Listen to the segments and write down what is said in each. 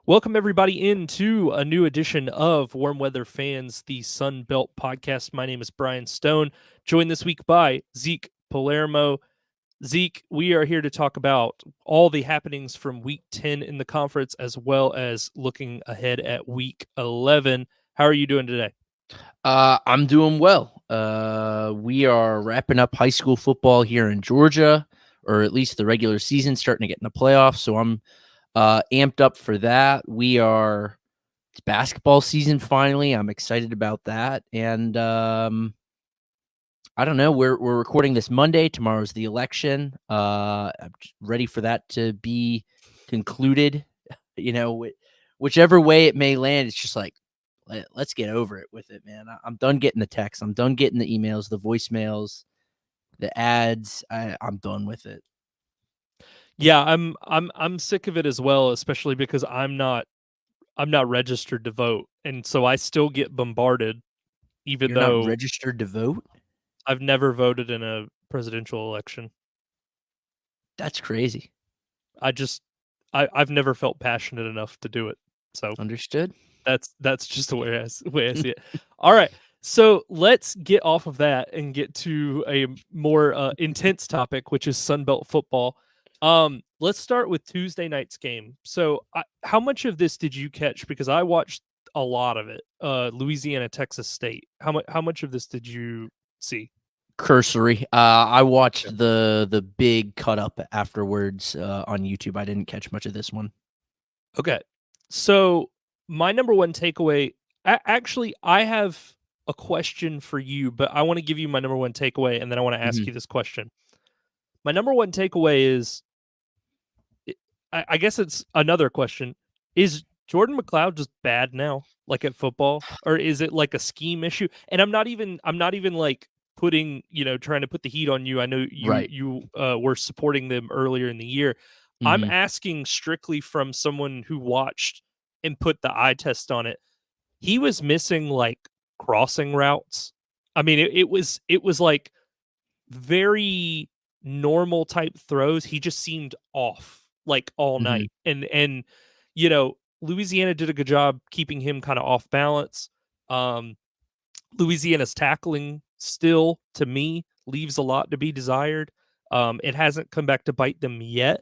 Welcome, everybody, into a new edition of Warm Weather Fans, the Sun Belt podcast. My name is Brian Stone, joined this week by Zeke Palermo. Zeke, we are here to talk about all the happenings from Week 10 in the conference, as well as looking ahead at Week 11. How are you doing today? I'm doing well. We are wrapping up high school football here in Georgia, or at least the regular season, starting to get in the playoffs. So I'm amped up for that. It's basketball season finally. I'm excited about that. And I don't know. We're recording this Monday. Tomorrow's the election. I'm just ready for that to be concluded. Whichever way it may land, it's just like, let's get over it with it, man. I'm done getting the texts. I'm done getting the emails, the voicemails, the ads. I'm done with it. Yeah, I'm sick of it as well, especially because I'm not registered to vote, and so I still get bombarded, even You're not though registered to vote? I've never voted in a presidential election. That's crazy. I've never felt passionate enough to do it. So Understood. that's just the way I see it. All right. So let's get off of that and get to a more intense topic, which is Sunbelt football. Let's start with Tuesday night's game. So how much of this did you catch? Because I watched a lot of it. Louisiana, Texas State. How much of this did you see? Cursory. I watched the big cut up afterwards on YouTube. I didn't catch much of this one. Okay. So my number one takeaway, actually, I have a question for you, but I want to give you my number one takeaway, and then I want to ask you this question. My number one takeaway is, I guess it's another question. Is Jordan McLeod just bad now, like at football, or is it like a scheme issue? And I'm not even like putting, trying to put the heat on you. I know you were supporting them earlier in the year. I'm asking strictly from someone who watched and put the eye test on it. He was missing like crossing routes. I mean, it was like very normal type throws. He just seemed off like all night. And Louisiana did a good job keeping him kind of off balance. Louisiana's tackling still, to me, leaves a lot to be desired. It hasn't come back to bite them yet,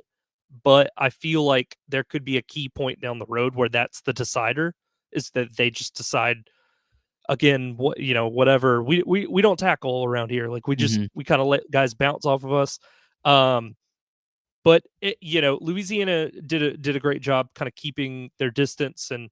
but I feel like there could be a key point down the road where that's the decider, is that they just decide, again, whatever. We don't tackle around here. Like we kind of let guys bounce off of us. But Louisiana did a great job kind of keeping their distance. And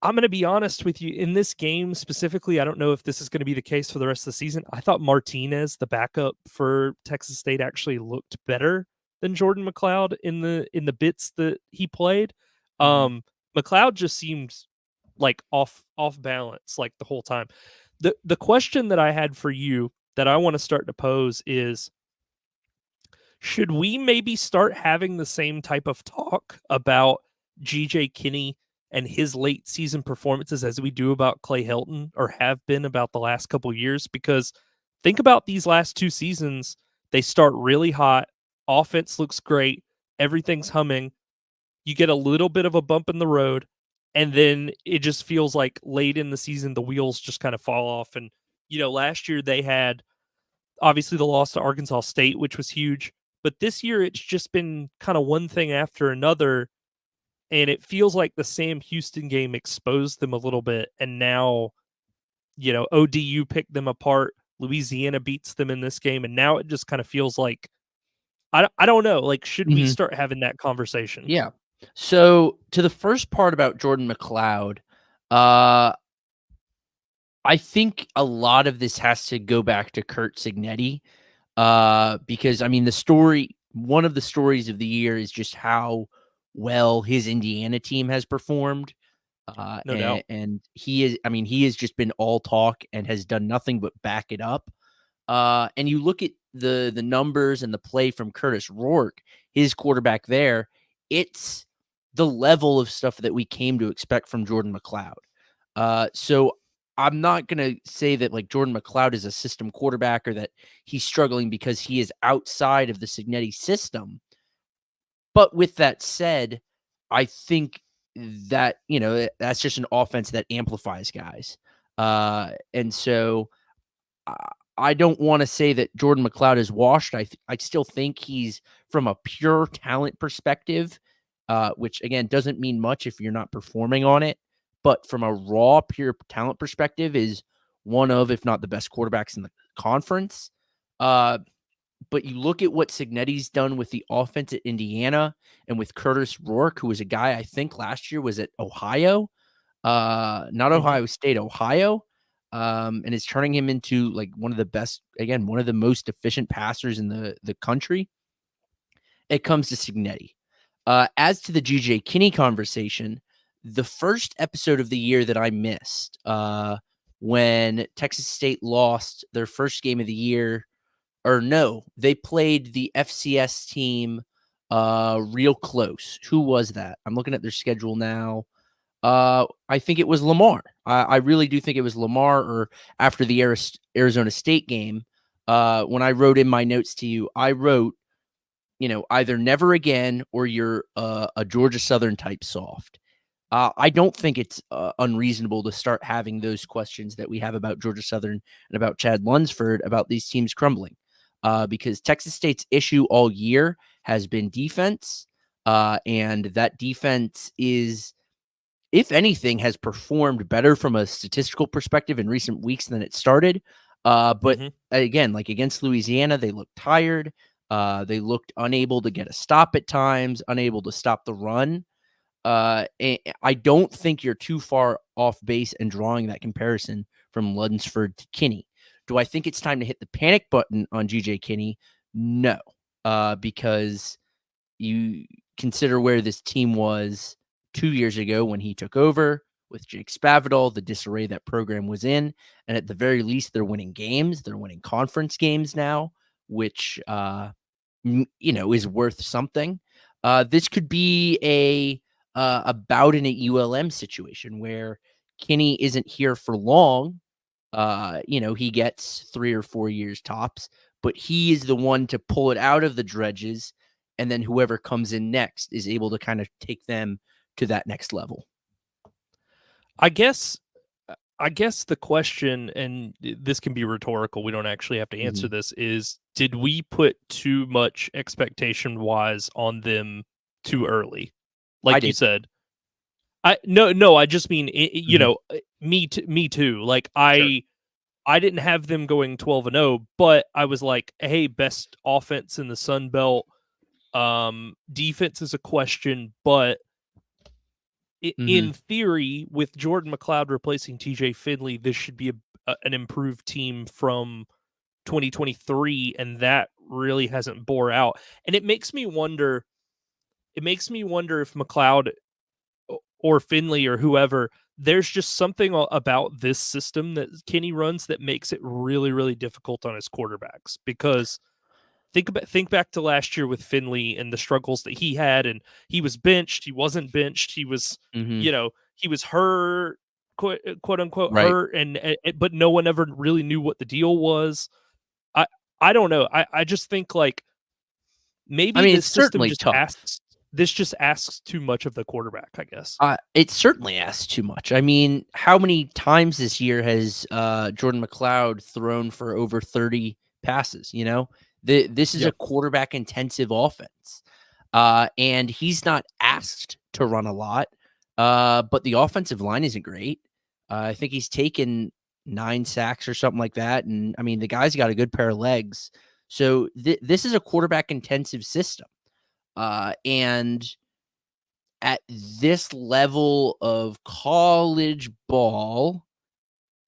I'm going to be honest with you, in this game specifically, I don't know if this is going to be the case for the rest of the season. I thought Martinez, the backup for Texas State, actually looked better than Jordan McLeod in the bits that he played. McLeod just seemed like off balance like the whole time. The question that I had for you that I want to start to pose is, should we maybe start having the same type of talk about GJ Kinney and his late season performances as we do about Clay Helton, or have been about the last couple of years? Because think about these last two seasons. They start really hot. Offense looks great. Everything's humming. You get a little bit of a bump in the road, and then it just feels like late in the season, the wheels just kind of fall off. And, last year they had obviously the loss to Arkansas State, which was huge. But this year, it's just been kind of one thing after another. And it feels like the Sam Houston game exposed them a little bit. And now, ODU picked them apart. Louisiana beats them in this game. And now it just kind of feels like, I don't know, like, should we start having that conversation? Yeah. So to the first part about Jordan McLeod, I think a lot of this has to go back to Curt Cignetti, because I mean one of the stories of the year is just how well his Indiana team has performed. No doubt. And he has just been all talk and has done nothing but back it up. And you look at the numbers and the play from Curtis Rourke, his quarterback there, it's the level of stuff that we came to expect from Jordan McLeod. So I'm not going to say that like Jordan McLeod is a system quarterback or that he's struggling because he is outside of the Cignetti system. But with that said, I think that, that's just an offense that amplifies guys. And so I don't want to say that Jordan McLeod is washed. I still think he's, from a pure talent perspective, which again doesn't mean much if you're not performing on it, but from a raw pure talent perspective is one of, if not the best quarterbacks in the conference. But you look at what Cignetti's done with the offense at Indiana and with Curtis Rourke, who was a guy I think last year was at Ohio, not Mhm. Ohio State, Ohio, and is turning him into like one of the best, again, one of the most efficient passers in the country. It comes to Cignetti. As to the GJ Kinney conversation, the first episode of the year that I missed, when Texas State lost their first game of the year, or no, they played the FCS team real close. Who was that? I'm looking at their schedule now. I think it was Lamar. I really do think it was Lamar, or after the Arizona State game. When I wrote in my notes to you, I wrote, either never again or you're a Georgia Southern type soft. I don't think it's unreasonable to start having those questions that we have about Georgia Southern and about Chad Lunsford about these teams crumbling, because Texas State's issue all year has been defense, and that defense is, if anything, has performed better from a statistical perspective in recent weeks than it started. But Mhm. again, like against Louisiana, they looked tired. They looked unable to get a stop at times, unable to stop the run. I don't think you're too far off base and drawing that comparison from Lunsford to Kinney. Do I think it's time to hit the panic button on GJ Kinney? No, because you consider where this team was 2 years ago when he took over with Jake Spavital, the disarray that program was in. And at the very least, they're winning games. They're winning conference games now, which, is worth something. This could be a Bowden at ULM situation where Kinney isn't here for long. He gets 3 or 4 years tops, but he is the one to pull it out of the dredges, and then whoever comes in next is able to kind of take them to that next level. I guess I guess the question, and this can be rhetorical, we don't actually have to answer Mhm. this, is did we put too much expectation wise on them too early? I Like you did. said, no, I just mean Mhm. me too. Like Sure. I didn't have them going 12-0, but I was like, hey, best offense in the Sun Belt. Defense is a question, but Mhm. in theory, with Jordan McLeod replacing TJ Finley, this should be an improved team from 2023, and that really hasn't bore out. And it makes me wonder. It makes me wonder if McLeod or Finley or whoever, there's just something about this system that Kenny runs that makes it really, really difficult on his quarterbacks. Because think back to last year with Finley and the struggles that he had, and he was benched, he wasn't benched, he was, Mhm. he was hurt, quote unquote Right. hurt, and but no one ever really knew what the deal was. I I don't know. I just think like I maybe mean, this it's system certainly just tough. asks too much of the quarterback, I guess. It certainly asks too much. I mean, how many times this year has Jordan McLeod thrown for over 30 passes? This is Yeah. a quarterback intensive offense, and he's not asked to run a lot. But the offensive line isn't great. I think he's taken 9 sacks or something like that, and I mean, the guy's got a good pair of legs. So this is a quarterback intensive system, and at this level of college ball,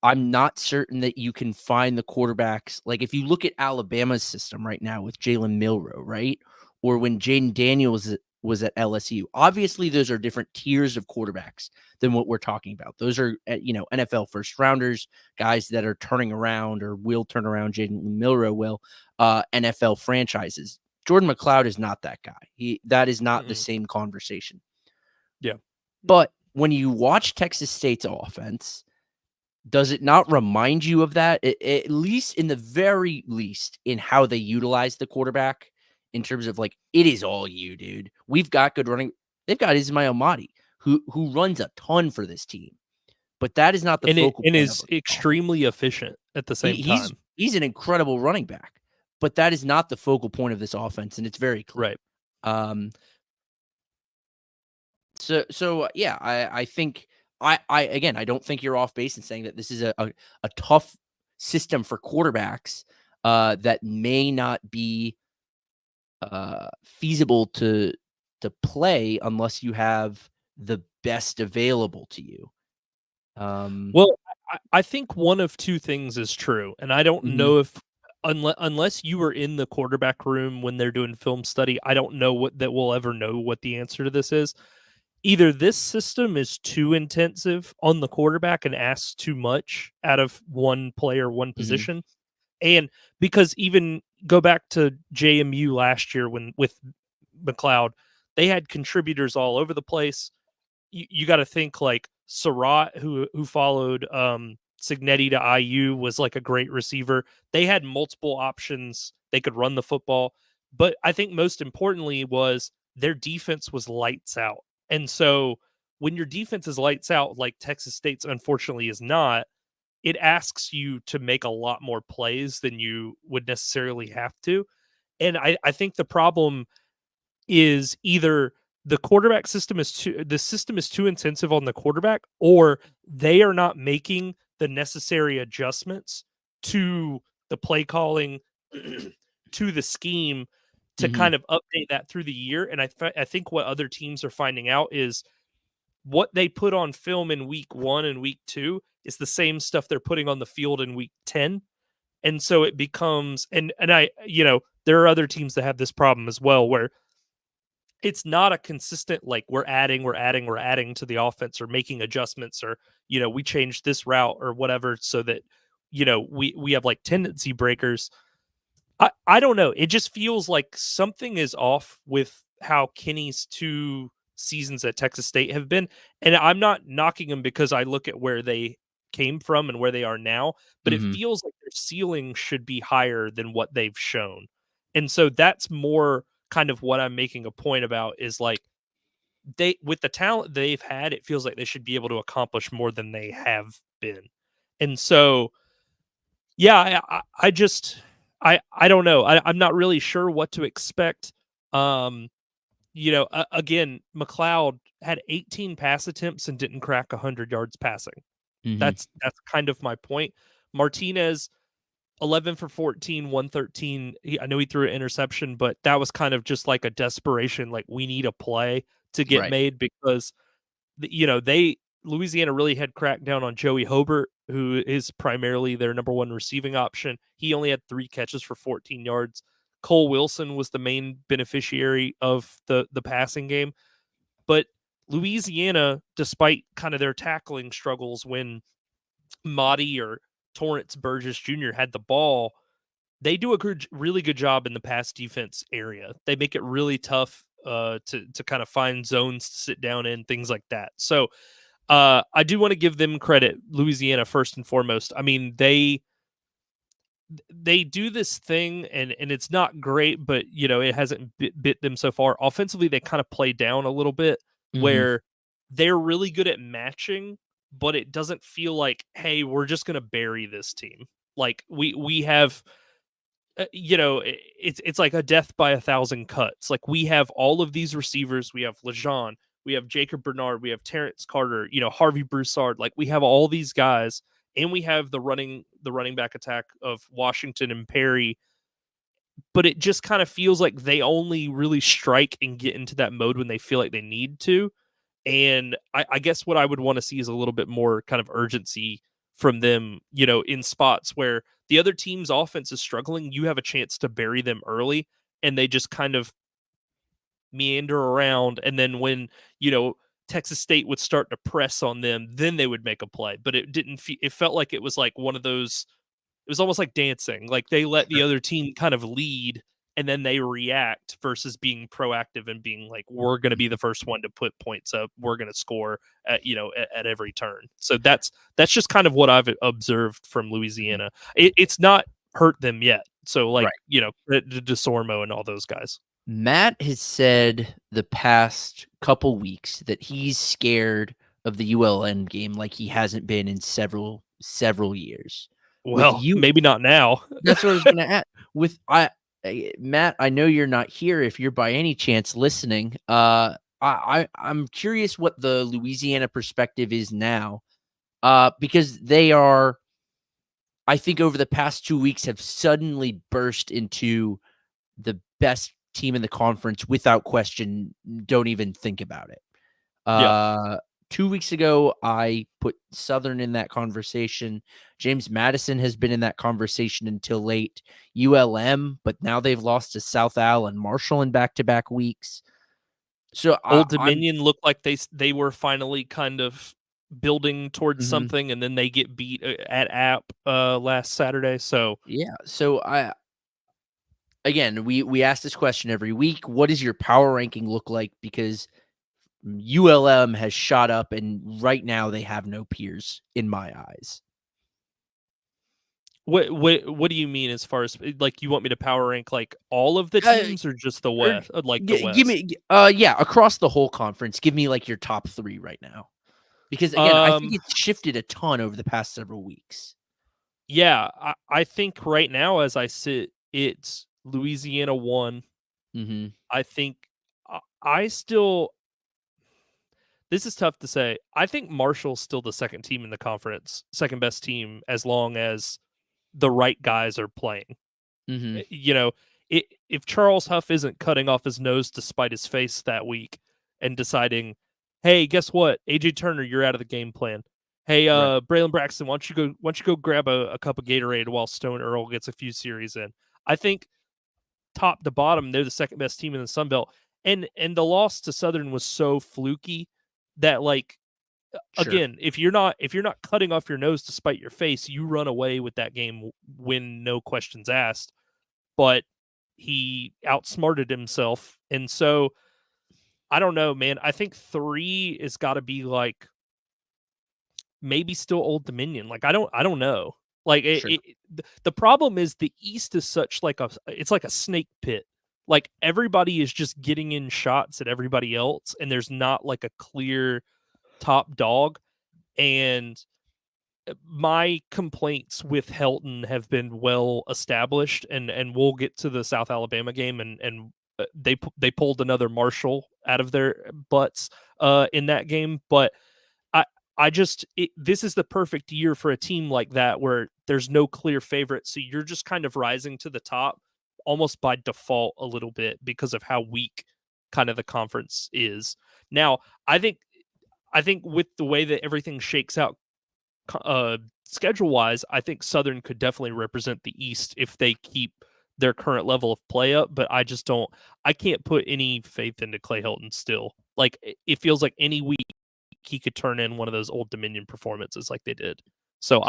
I'm not certain that you can find the quarterbacks. Like if you look at Alabama's system right now with Jalen Milroe, right? Or when Jaden Daniels was at LSU. Obviously, those are different tiers of quarterbacks than what we're talking about. Those are, NFL first rounders, guys that are turning around or will turn around. Jaden Milroe will, NFL franchises. Jordan McLeod is not that guy. That is not the Mm-mm. same conversation. Yeah. But when you watch Texas State's offense, does it not remind you of that? At least in the very least in how they utilize the quarterback in terms of like, it is all you, dude. We've got good running. They've got Ismail Mahdi, who runs a ton for this team, but that is not the and focal point of is our offense. extremely efficient at the same time. He's an incredible running back, but that is not the focal point of this offense, and it's very clear. Right. Um, so yeah, I think I again I don't think you're off base in saying that this is a tough system for quarterbacks that may not be feasible to play unless you have the best available to you. Well, I think one of two things is true, and I don't Mhm, know if unless you were in the quarterback room when they're doing film study, I don't know what that we'll ever know what the answer to this is. Either this system is too intensive on the quarterback and asks too much out of one player, one mhm, position, and because even go back to JMU last year when with McLeod, they had contributors all over the place. You got to think like Surratt, who followed Signetti to IU, was like a great receiver. They had multiple options. They could run the football, but I think most importantly was their defense was lights out. And so when your defense is lights out, like Texas State's unfortunately is not, it asks you to make a lot more plays than you would necessarily have to. And I think the problem is either the system is too intensive on the quarterback, or they are not making the necessary adjustments to the play calling, to the scheme, to mhm, kind of update that through the year. And I think what other teams are finding out is what they put on film in week 1 and week 2 is the same stuff they're putting on the field in week 10. And so it becomes, and I, there are other teams that have this problem as well, where it's not a consistent, like, we're adding to the offense or making adjustments, or we changed this route or whatever, so that we have like tendency breakers. I don't know, it just feels like something is off with how Kenny's 2 seasons at Texas State have been. And I'm not knocking them because I look at where they came from and where they are now, but it mhm, feels like their ceiling should be higher than what they've shown. And so that's more kind of what I'm making a point about, is like, they, with the talent they've had, it feels like they should be able to accomplish more than they have been. And so, yeah, I just I don't know. I'm not really sure what to expect. Um, again, McLeod had 18 pass attempts and didn't crack 100 yards passing. mhm, That's kind of my point. Martinez, 11 for 14, 113. I know he threw an interception, but that was kind of just like a desperation, like, we need a play to get right, made, because they Louisiana really had cracked down on Joey Hobart, who is primarily their number one receiving option. He only had 3 catches for 14 yards. Cole Wilson was the main beneficiary of the passing game. But Louisiana, despite kind of their tackling struggles when Motti or Torrance Burgess Jr. had the ball, they do a really good job in the pass defense area. They make it really tough to kind of find zones to sit down in, things like that. So I do want to give them credit, Louisiana, first and foremost. I mean, they do this thing, and it's not great, but it hasn't bit them so far. Offensively, they kind of play down a little bit, mhm, where they're really good at matching, but it doesn't feel like, hey, we're just gonna bury this team. Like, we have it's like a death by a thousand cuts. Like, we have all of these receivers. We have Lejean, we have Jacob Bernard, we have Terrence Carter, Harvey Broussard. Like, we have all these guys, and we have the running back attack of Washington and Perry. But it just kind of feels like they only really strike and get into that mode when they feel like they need to. And I guess what I would want to see is a little bit more kind of urgency from them, in spots where the other team's offense is struggling. You have a chance to bury them early, and they just kind of meander around. And then when, Texas State would start to press on them, then they would make a play. But it didn't, it felt like it was like one of those, it was almost like dancing. Like, they let the sure, other team kind of lead, and then they react, versus being proactive and being like, we're going to be mhm, the first one to put points up. We're going to score at every turn. So that's just kind of what I've observed from mhm, Louisiana. It's not hurt them yet. So, like, right. DeSormo and all those guys. Matt has said the past couple weeks that he's scared of the ULM game like he hasn't been in several years. With Well, you, maybe not now. that's what I was going to add. With Matt, I know you're not here. If you're by any chance listening, I'm curious what the Louisiana perspective is now, because they are, I think, over the past 2 weeks have suddenly burst into the best team in the conference without question. Don't even think about it. Yeah. 2 weeks ago, I put Southern in that conversation. James Madison has been in that conversation until late. ULM, but now they've lost to South Al and Marshall in back-to-back weeks. So Old I'm Dominion looked like they were finally kind of building towards mhm. something, and then they get beat at App last Saturday. So Yeah. So we ask this question every week. What does your power ranking look like? Because ULM has shot up, and right now they have no peers in my eyes. what do you mean as far as like you want me to power rank like all of the Uh, teams or just the or West, like the give West? me, yeah, across the whole conference. Give me like your top three right now, because again, I think Um, it's shifted a ton over the past several weeks. yeah, I think right now as I sit, it's Louisiana 1. Mm-hmm. I think I still this is tough to say. I think Marshall's still the second team in the conference, second best team as long as the right guys are playing. Mm-hmm. You know, if Charles Huff isn't cutting off his nose to spite his face that week and deciding, hey, guess what? AJ Turner, you're out of the game plan. Hey, Right. Braylon Braxton, why don't you go grab a cup of Gatorade while Stone Earl gets a few series in? I think top to bottom, they're the second best team in the Sun Belt. And the loss to Southern was so fluky that like Sure. again, if you're not cutting off your nose to spite your face, you run away with that game when no questions asked. But he outsmarted himself, and so I don't know, man. I think 3 is got to be like maybe still Old Dominion. Like I don't know. Like Sure. the problem is the East is such like it's like a snake pit. Like everybody is just getting in shots at everybody else, and there's not like a clear top dog. And my complaints with Helton have been well established, and we'll get to the South Alabama game, and they pulled another Marshall out of their butts in that game, but I this is the perfect year for a team like that where there's no clear favorite, so you're just kind of rising to the top almost by default a little bit because of how weak kind of the conference is. Now, I think with the way that everything shakes out schedule wise, I think Southern could definitely represent the East if they keep their current level of play up. But I just don't. I can't put any faith into Clay Helton still. Like it feels like any week he could turn in one of those Old Dominion performances like they did. So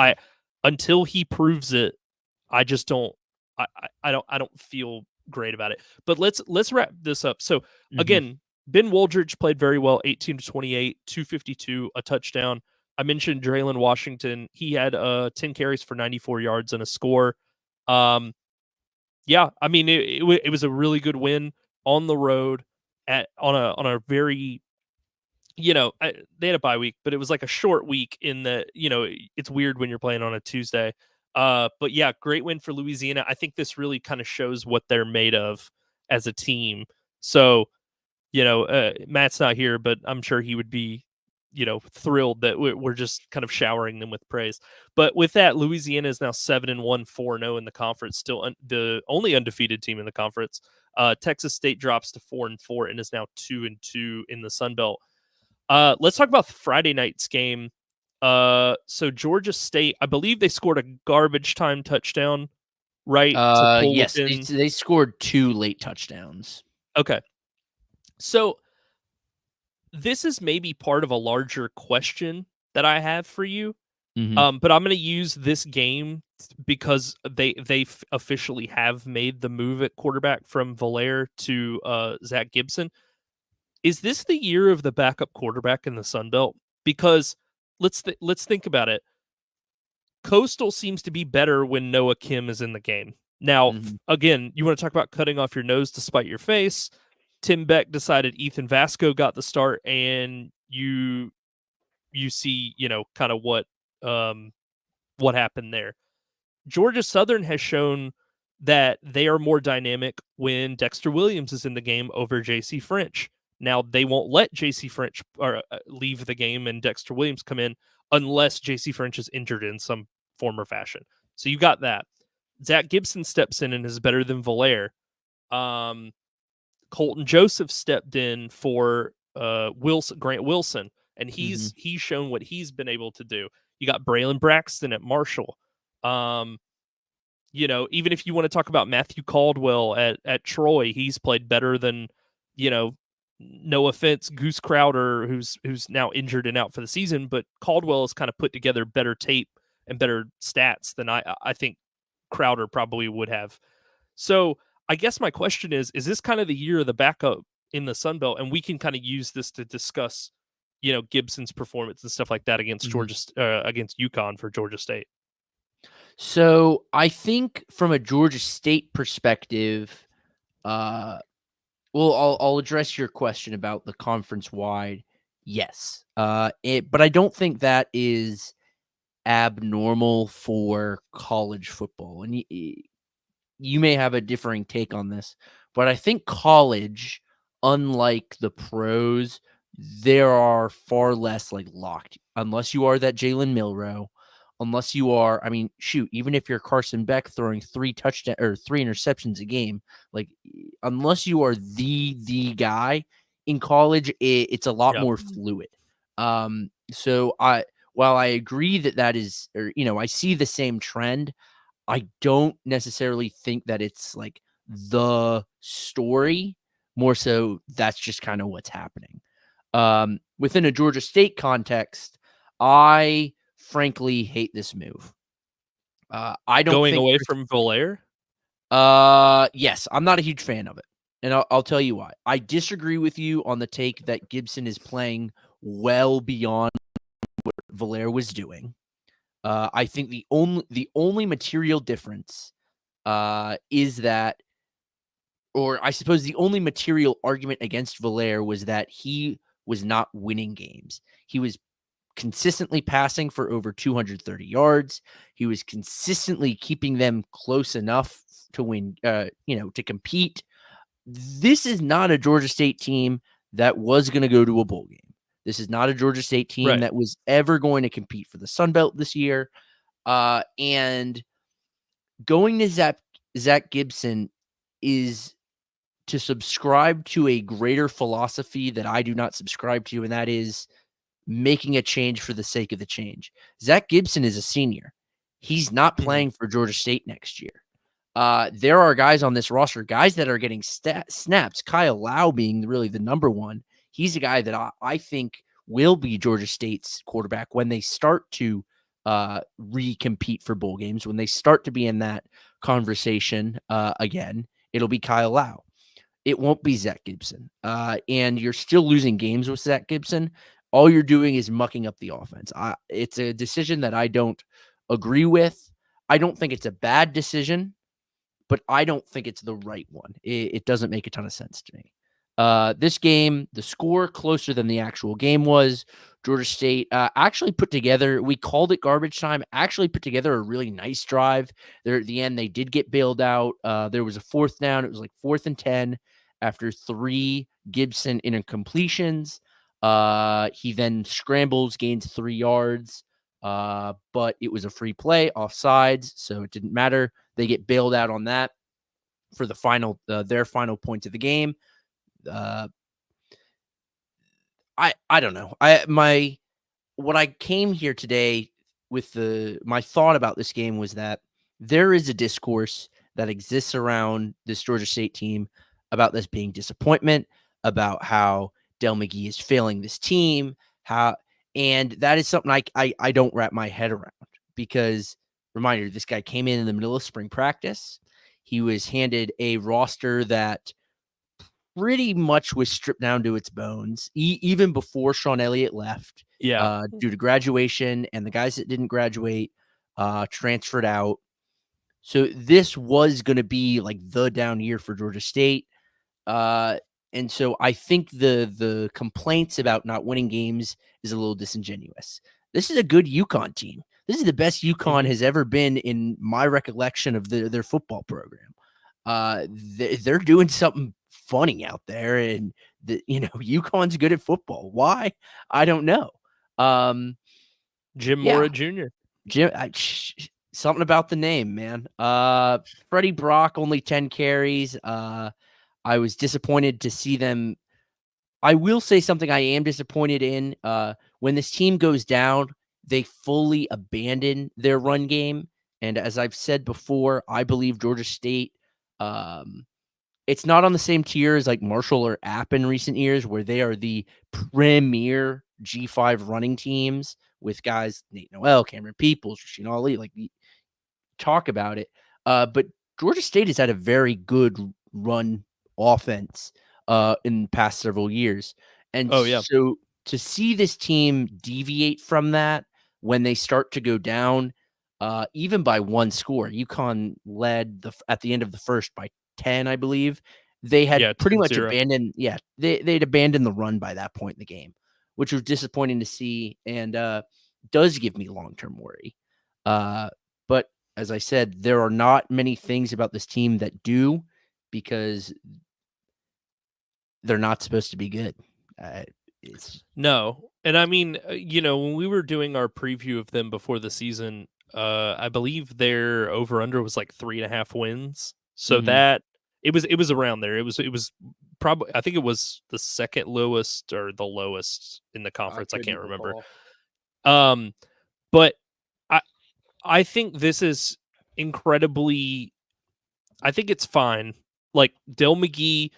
until he proves it, I just don't. I don't feel great about it. But let's wrap this up. So Mm-hmm. again, Ben Woldridge played very well, 18 to 28, 252, a touchdown. I mentioned Draylon Washington. He had 10 carries for 94 yards and a score. Um, yeah, I mean it was a really good win on the road on a very they had a bye week, but it was like a short week in the it's weird when you're playing on a Tuesday. But yeah, great win for Louisiana. I think this really kind of shows what they're made of as a team. So Matt's not here, but I'm sure he would be, thrilled that we're just kind of showering them with praise. But with that, Louisiana is now 7-1, 4-0 in the conference, still the only undefeated team in the conference. Texas State drops to 4-4 and is now 2-2 in the Sun Belt. Let's talk about Friday night's game. So Georgia State, I believe they scored a garbage time touchdown, right, to pull Yes, they, within. they scored 2 late touchdowns. Okay, so this is maybe part of a larger question that I have for you. Mm-hmm. But I'm going to use this game because they officially have made the move at quarterback from Valaire to Zach Gibson. Is this the year of the backup quarterback in the Sun Belt? Because let's think about it. Coastal seems to be better when Noah Kim is in the game. Now, Mhm. again, you want to talk about cutting off your nose to spite your face. Tim Beck decided Ethan Vasco got the start, and you see, kind of what happened there. Georgia Southern has shown that they are more dynamic when Dexter Williams is in the game over JC French. Now, they won't let JC French leave the game and Dexter Williams come in unless JC French is injured in some form or fashion. So you got that. Zach Gibson steps in and is better than Valaire. Colton Joseph stepped in for Grant Wilson, and Mhm. he's shown what he's been able to do. You got Braylon Braxton at Marshall. Um, even if you want to talk about Matthew Caldwell at Troy, he's played better than, no offense, Goose Crowder, who's now injured and out for the season, but Caldwell has kind of put together better tape and better stats than I think Crowder probably would have. So I guess my question is this kind of the year of the backup in the Sun Belt? And we can kind of use this to discuss, Gibson's performance and stuff like that against Mhm. against UConn for Georgia State. So I think from a Georgia State perspective, uh, well, I'll address your question about the conference wide. Yes, but I don't think that is abnormal for college football, and you may have a differing take on this, but I think college, unlike the pros, there are far less like locked, unless you are that Jalen Milrow, unless you are, I mean, shoot, even if you're Carson Beck throwing 3 touchdowns or 3 interceptions a game, like unless you are the guy in college, it's a lot Yep. more fluid. So while I agree that is, or I see the same trend, I don't necessarily think that it's like the story. More so, that's just kind of what's happening. Within a Georgia State context, I frankly hate this move. I don't Going think. away from Valaire? Yes, I'm not a huge fan of it, and I'll tell you why. I disagree with you on the take that Gibson is playing well beyond what Valaire was doing. I think the only material difference is that, or I suppose the only material argument against Valaire was that he was not winning games. He was consistently passing for over 230 yards. He was consistently keeping them close enough to win, to compete. This is not a Georgia State team that was going to go to a bowl game. This is not a Georgia State team Right. that was ever going to compete for the Sun Belt this year. And going to Zach Gibson is to subscribe to a greater philosophy that I do not subscribe to, and that is making a change for the sake of the change. Zach Gibson is a senior. He's not Mhm. playing for Georgia State next year. There are guys on this roster, guys that are getting snaps. Kyle Lau being really the number one. He's a guy that I think will be Georgia State's quarterback when they start to recompete for bowl games. When they start to be in that conversation again, it'll be Kyle Lau. It won't be Zach Gibson. And you're still losing games with Zach Gibson. All you're doing is mucking up the offense. It's a decision that I don't agree with. I don't think it's a bad decision, but I don't think it's the right one. It doesn't make a ton of sense to me. This game, the score closer than the actual game was. Georgia State actually put together, we called it garbage time, actually put together a really nice drive. There at the end, they did get bailed out. There was a fourth down. It was like 4th and 10 after 3 Gibson incompletions. He then scrambles, gains 3 yards, but it was a free play, offsides, so it didn't matter. They get bailed out on that for the final, their final points of the game. I don't know. What I came here today with my thought about this game was that there is a discourse that exists around this Georgia State team about this being disappointment, about how Del McGee is failing this team, and that is something I don't wrap my head around because reminder, this guy came in the middle of spring practice. He was handed a roster that pretty much was stripped down to its bones, even before Sean Elliott left, Yeah. due to graduation, and the guys that didn't graduate transferred out. So this was going to be like the down year for Georgia State. And so I think the complaints about not winning games is a little disingenuous. This is a good UConn team. This is the best UConn Mhm. has ever been in my recollection of their football program. They're doing something funny out there, and UConn's good at football. Why? I don't know. Jim Yeah, Mora Jr. Jim, something about the name, man. Freddie Brock only 10 carries. I was disappointed to see them. I will say something I am disappointed in. When this team goes down, they fully abandon their run game. And as I've said before, I believe Georgia State, um, it's not on the same tier as like Marshall or App in recent years, where they are the premier G5 running teams with guys Nate Noel, Cameron Peoples, Rasheen Ali. Like, talk about it. But Georgia State has had a very good run offense in the past several years. And Oh yeah. so to see this team deviate from that when they start to go down, even by one score, UConn led at the end of the first by 10, I believe. They had Yeah, pretty much 10-0. abandoned, they'd abandoned the run by that point in the game, which was disappointing to see and does give me long-term worry. But as I said, there are not many things about this team that do, because they're not supposed to be good. It's No. And I mean, when we were doing our preview of them before the season, I believe their over under was like 3.5 wins. So mhm. that it was around there. It was probably, I think it was the second lowest or the lowest in the I conference. I can't couldn't remember. recall. Um, but I I think this is incredibly, I think it's fine. Like Dell McGee,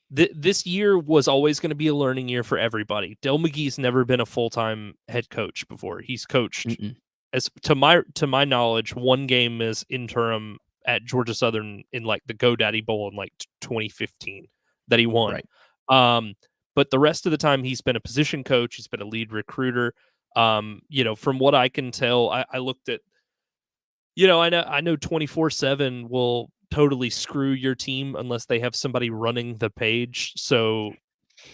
this year was always going to be a learning year for everybody. Dell McGee's never been a full-time head coach before. He's coached, Mm-mm. as to my knowledge, one game as interim at Georgia Southern in like the GoDaddy Bowl in like 2015 that he won. Right. Um, but the rest of the time he's been a position coach. He's been a lead recruiter. From what I can tell, I looked at, I know 24/7 will totally screw your team unless they have somebody running the page. So,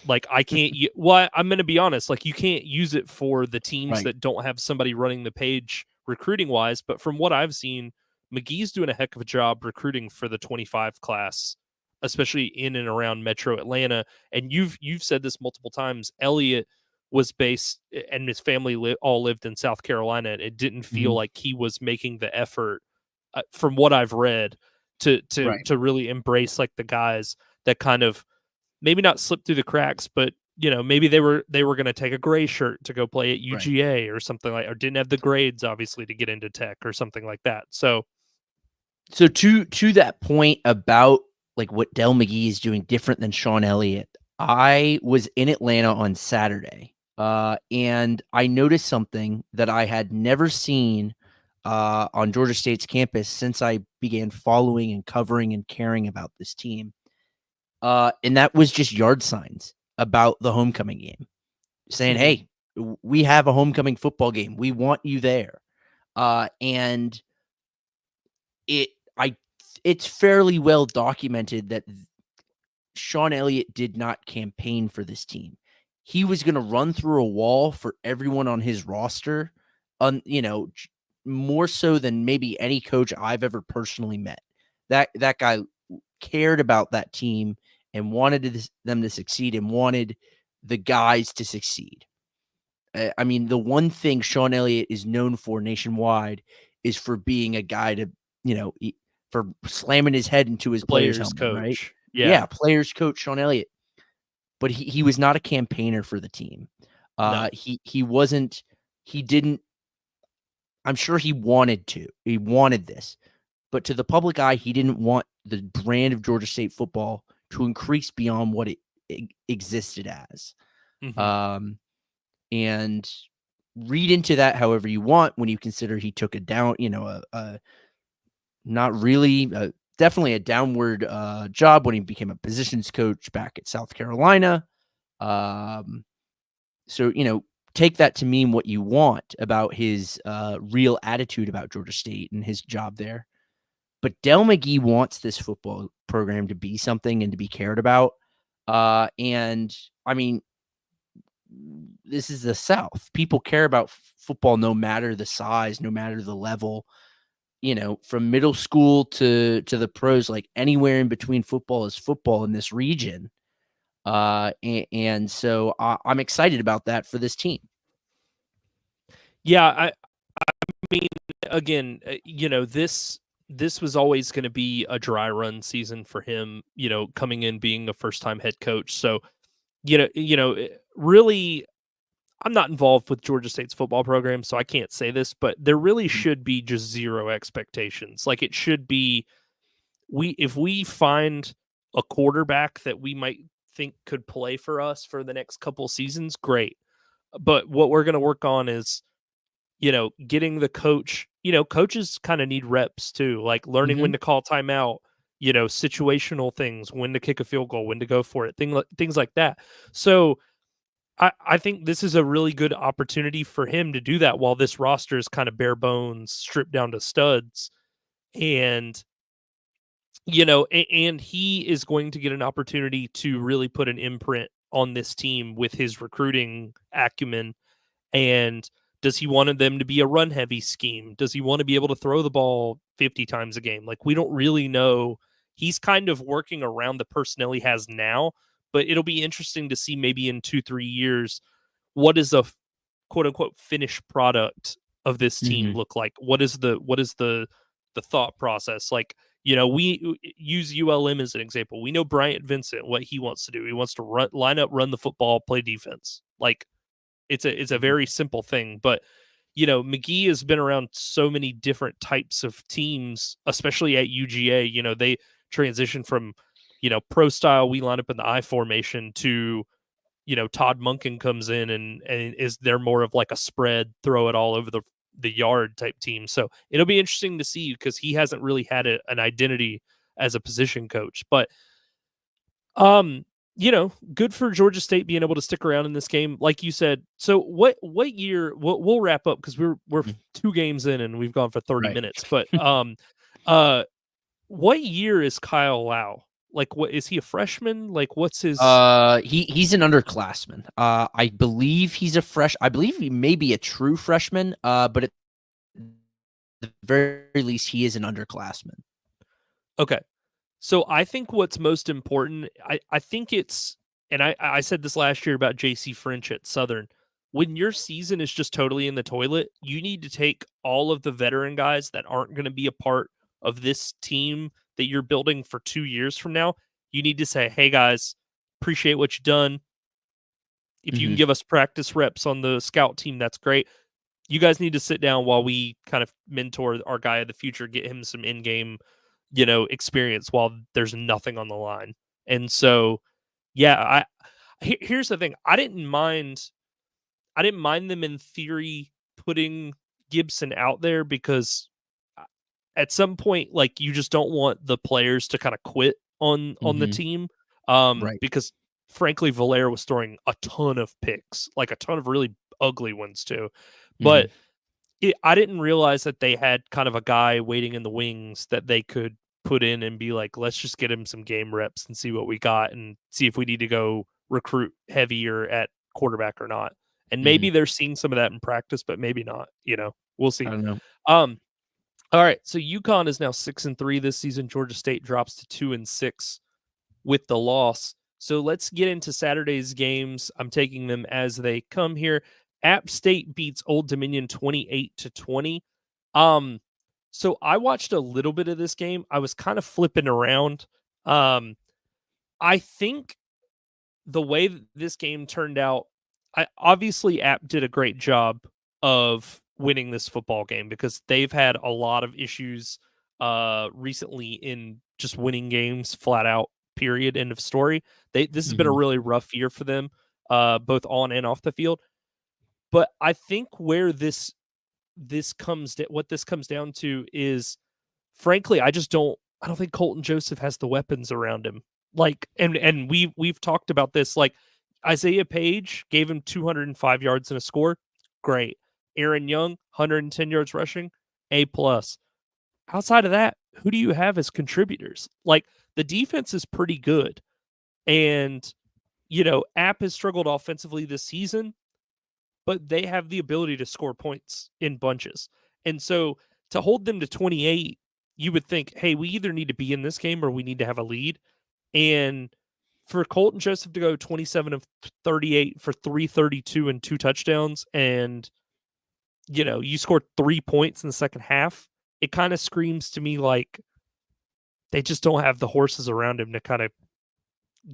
like, I can't well, I'm gonna be honest, like, you can't use it for the teams Right. that don't have somebody running the page recruiting-wise, but from what I've seen, McGee's doing a heck of a job recruiting for the 25 class, especially in and around Metro Atlanta, and you've said this multiple times. Elliott was based, and his family all lived in South Carolina. It didn't feel Mhm. like he was making the effort, from what I've read, to to Right. to really embrace like the guys that kind of maybe not slip through the cracks, but maybe they were going to take a gray shirt to go play at Right. UGA or something, like, or didn't have the grades obviously to get into tech or something like that. So So to that point about like what Del McGee is doing different than Sean Elliott, I was in Atlanta on Saturday, and I noticed something that I had never seen on Georgia State's campus since I began following and covering and caring about this team. And that was just yard signs about the homecoming game saying, mhm, "Hey, we have a homecoming football game. We want you there." And it I it's fairly well documented that Sean Elliott did not campaign for this team. He was going to run through a wall for everyone on his roster, more so than maybe any coach I've ever personally met. That guy cared about that team and wanted them to succeed and wanted the guys to succeed. I mean, the one thing Sean Elliott is known for nationwide is for being a guy to, for slamming his head into his player's players helmet, right? coach. Yeah. Yeah, players coach Sean Elliott, but he was not a campaigner for the team. No. He wasn't. He didn't. I'm sure he wanted to. He wanted this, but to the public eye, he didn't want the brand of Georgia State football to increase beyond what it existed as. Mhm. Um, and read into that however you want when you consider he took a down, not really, definitely a downward job when he became a positions coach back at South Carolina. Um, so, take that to mean what you want about his real attitude about Georgia State and his job there. But Del McGee wants this football program to be something and to be cared about. And I mean, this is the South. People care about football no matter the size, no matter the level. From middle school to the pros, like anywhere in between, football is football in this region. And so I'm excited about that for this team. Yeah, I mean, again, this was always going to be a dry run season for him. Coming in being a first time head coach. So, really, I'm not involved with Georgia State's football program, so I can't say this, but there really should be just zero expectations. Like it should be, if we find a quarterback that we might think could play for us for the next couple seasons, great. But what we're going to work on is, getting the coach. Coaches kind of need reps too, like learning when to call timeout, situational things, when to kick a field goal, when to go for it, things like that. So I think this is a really good opportunity for him to do that while this roster is kind of bare bones, stripped down to studs. And, and he is going to get an opportunity to really put an imprint on this team with his recruiting acumen. And does he want them to be a run heavy scheme? Does he want to be able to throw the ball 50 times a game? Like, we don't really know. He's kind of working around the personnel he has now, but it'll be interesting to see maybe in 2-3 years, what is a quote unquote finished product of this team look like? What is the thought process? Like, we use ULM as an example. We know Bryant Vincent, what he wants to do. He wants to line up, run the football, play defense. Like, it's a very simple thing, but McGee has been around so many different types of teams, especially at UGA. They transition from pro style, we line up in the I formation, to Todd Monken comes in and is there more of like a spread, throw it all over the yard type team. So it'll be interesting to see, because he hasn't really had an identity as a position coach. But good for Georgia State being able to stick around in this game, like you said. So what year? We'll wrap up because we're 2 games in and we've gone for 30 minutes. But what year is Kyle Lau? Like, what is he, a freshman? Like, what's his? He's an underclassman. I believe he's a fresh. I believe he may be a true freshman. But at the very least, he is an underclassman. Okay. So I think what's most important, I think it's, and I said this last year about JC French at Southern, when your season is just totally in the toilet, you need to take all of the veteran guys that aren't going to be a part of this team that you're building for 2 years from now. You need to say, hey guys, appreciate what you've done. If you can give us practice reps on the scout team, that's great. You guys need to sit down while we kind of mentor our guy of the future, get him some in-game experience while there's nothing on the line. And so, yeah, here's the thing. I didn't mind them in theory putting Gibson out there, because at some point, like, you just don't want the players to kind of quit on the team. Right. Because frankly, Valera was throwing a ton of picks, like a ton of really ugly ones too. But I didn't realize that they had kind of a guy waiting in the wings that they could put in and be like, let's just get him some game reps and see what we got and see if we need to go recruit heavier at quarterback or not. And maybe they're seeing some of that in practice, but maybe not. We'll see. I don't know. All right. So UConn is now 6-3 this season. Georgia State drops to 2-6 with the loss. So let's get into Saturday's games. I'm taking them as they come here. App State beats Old Dominion 28-20. So I watched a little bit of this game. I was kind of flipping around. I think the way that this game turned out, obviously App did a great job of winning this football game, because they've had a lot of issues recently in just winning games flat out, period, end of story. This has been a really rough year for them, both on and off the field. But I think where what this comes down to is, frankly, I don't think Colton Joseph has the weapons around him. Like, and we've talked about this. Like, Isaiah Page gave him 205 yards and a score. Great. Aaron Young, 110 yards rushing, A+. Outside of that, who do you have as contributors? Like, the defense is pretty good. And, App has struggled offensively this season, but they have the ability to score points in bunches. And so to hold them to 28, you would think, hey, we either need to be in this game or we need to have a lead. And for Colton Joseph to go 27 of 38 for 332 and 2 touchdowns, and you scored 3 points in the second half, it kind of screams to me like they just don't have the horses around him to kind of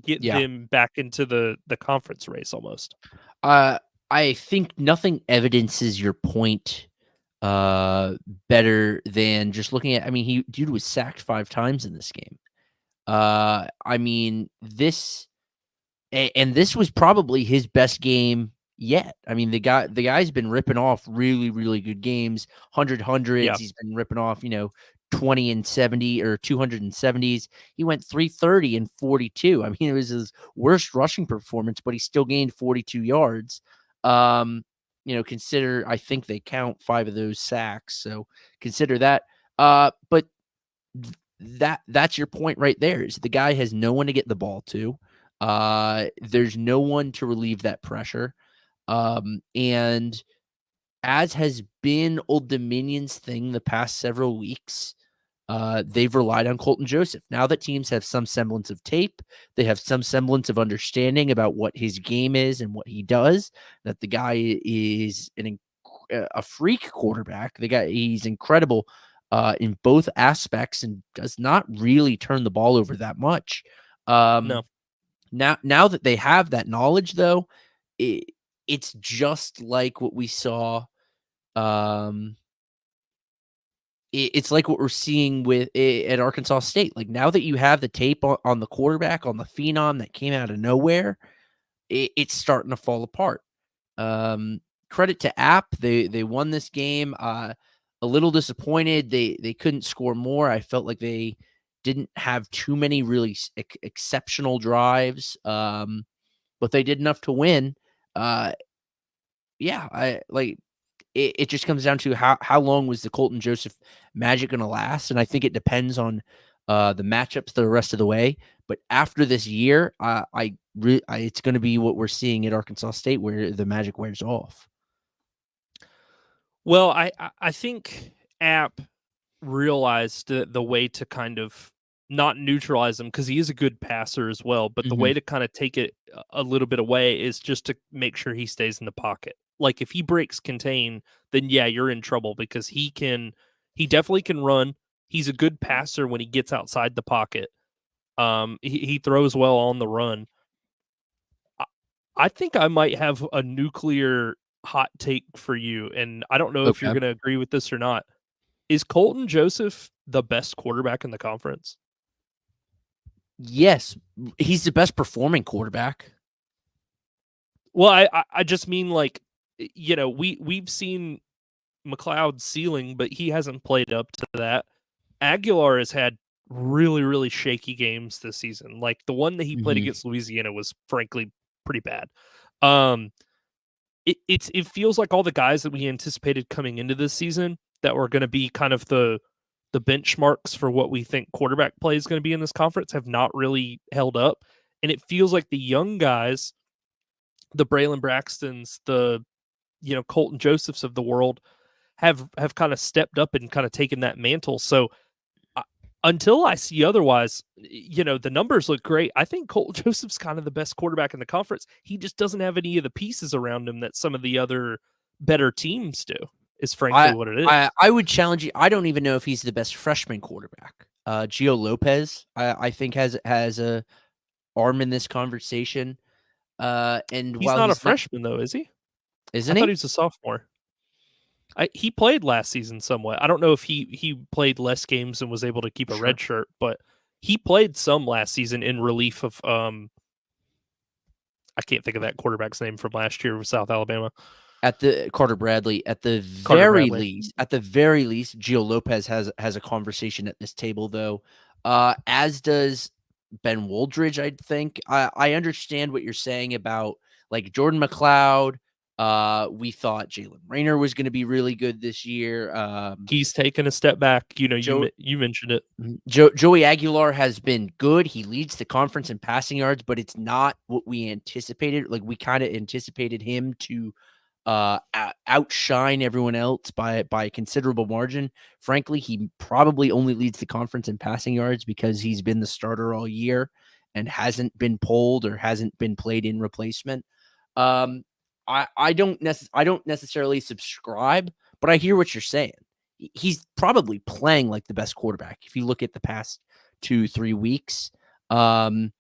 get Yeah. them back into the conference race almost. I think nothing evidences your point better than just looking at. I mean, dude was sacked 5 times in this game. I mean, this was probably his best game yet. I mean, the guy's been ripping off really, really good games, hundreds. Yeah. He's been ripping off, 20 and 70 or 270s. He went 330 and 42. I mean, it was his worst rushing performance, but he still gained 42 yards. Consider, I think they count 5 of those sacks, so consider that. But that's your point right there, is the guy has no one to get the ball to. There's no one to relieve that pressure. And as has been Old Dominion's thing the past several weeks, they've relied on Colton Joseph. Now that teams have some semblance of tape, they have some semblance of understanding about what his game is and what he does, that the guy is a freak quarterback. He's incredible in both aspects and does not really turn the ball over that much. No. Now that they have that knowledge, though, it's just like what we saw. It's like what we're seeing at Arkansas State. Like, now that you have the tape on the quarterback, on the phenom that came out of nowhere, it's starting to fall apart. Credit to App. They won this game. A little disappointed they couldn't score more. I felt like they didn't have too many really exceptional drives, but they did enough to win. Yeah, I like it just comes down to how long was the Colton Joseph magic going to last, and I think it depends on the matchups the rest of the way. But after this year, it's going to be what we're seeing at Arkansas State, where the magic wears off. Well, I think App realized the way to kind of not neutralize him, because he is a good passer as well, but the way to kind of take it a little bit away is just to make sure he stays in the pocket. Like, if he breaks contain, then yeah, you're in trouble, because he definitely can run. He's a good passer when he gets outside the pocket. He throws well on the run. I think I might have a nuclear hot take for you, and I don't know if you're Okay. going to agree with this or not. Is Colton Joseph the best quarterback in the conference? Yes, he's the best performing quarterback. Well, I just mean, like, we've seen McLeod's ceiling, but he hasn't played up to that. Aguilar has had really, really shaky games this season. Like, the one that he played against Louisiana was frankly pretty bad. It feels like all the guys that we anticipated coming into this season that were going to be kind of the benchmarks for what we think quarterback play is going to be in this conference have not really held up. And it feels like the young guys, the Braylon Braxtons, the Colton Josephs of the world, have kind of stepped up and kind of taken that mantle. So until I see otherwise, the numbers look great. I think Colton Joseph's kind of the best quarterback in the conference. He just doesn't have any of the pieces around him that some of the other better teams do, is frankly what it is. I would challenge you. I don't even know if he's the best freshman quarterback. Gio Lopez, I think has a arm in this conversation. And He's while not a he's not, freshman, though, is he? isn't I thought he he? was a sophomore. He played last season somewhat. I don't know if he played less games and was able to keep a red shirt, but he played some last season in relief of I can't think of that quarterback's name from last year with South Alabama. At the Carter Bradley, at the Carter very Bradley. least, Gio Lopez has a conversation at this table, though. As does Ben Woldridge, I think. I understand what you're saying about, like, Jordan McLeod, We thought Jalen Raynor was going to be really good this year. He's taken a step back. You know, Joe, you mentioned it. Joey Aguilar has been good. He leads the conference in passing yards, but it's not what we anticipated. Like, we kind of anticipated him to outshine everyone else by a considerable margin. Frankly, he probably only leads the conference in passing yards because he's been the starter all year and hasn't been pulled or hasn't been played in replacement. I don't necessarily subscribe, but I hear what you're saying. He's probably playing like the best quarterback if you look at the past 2-3 weeks. But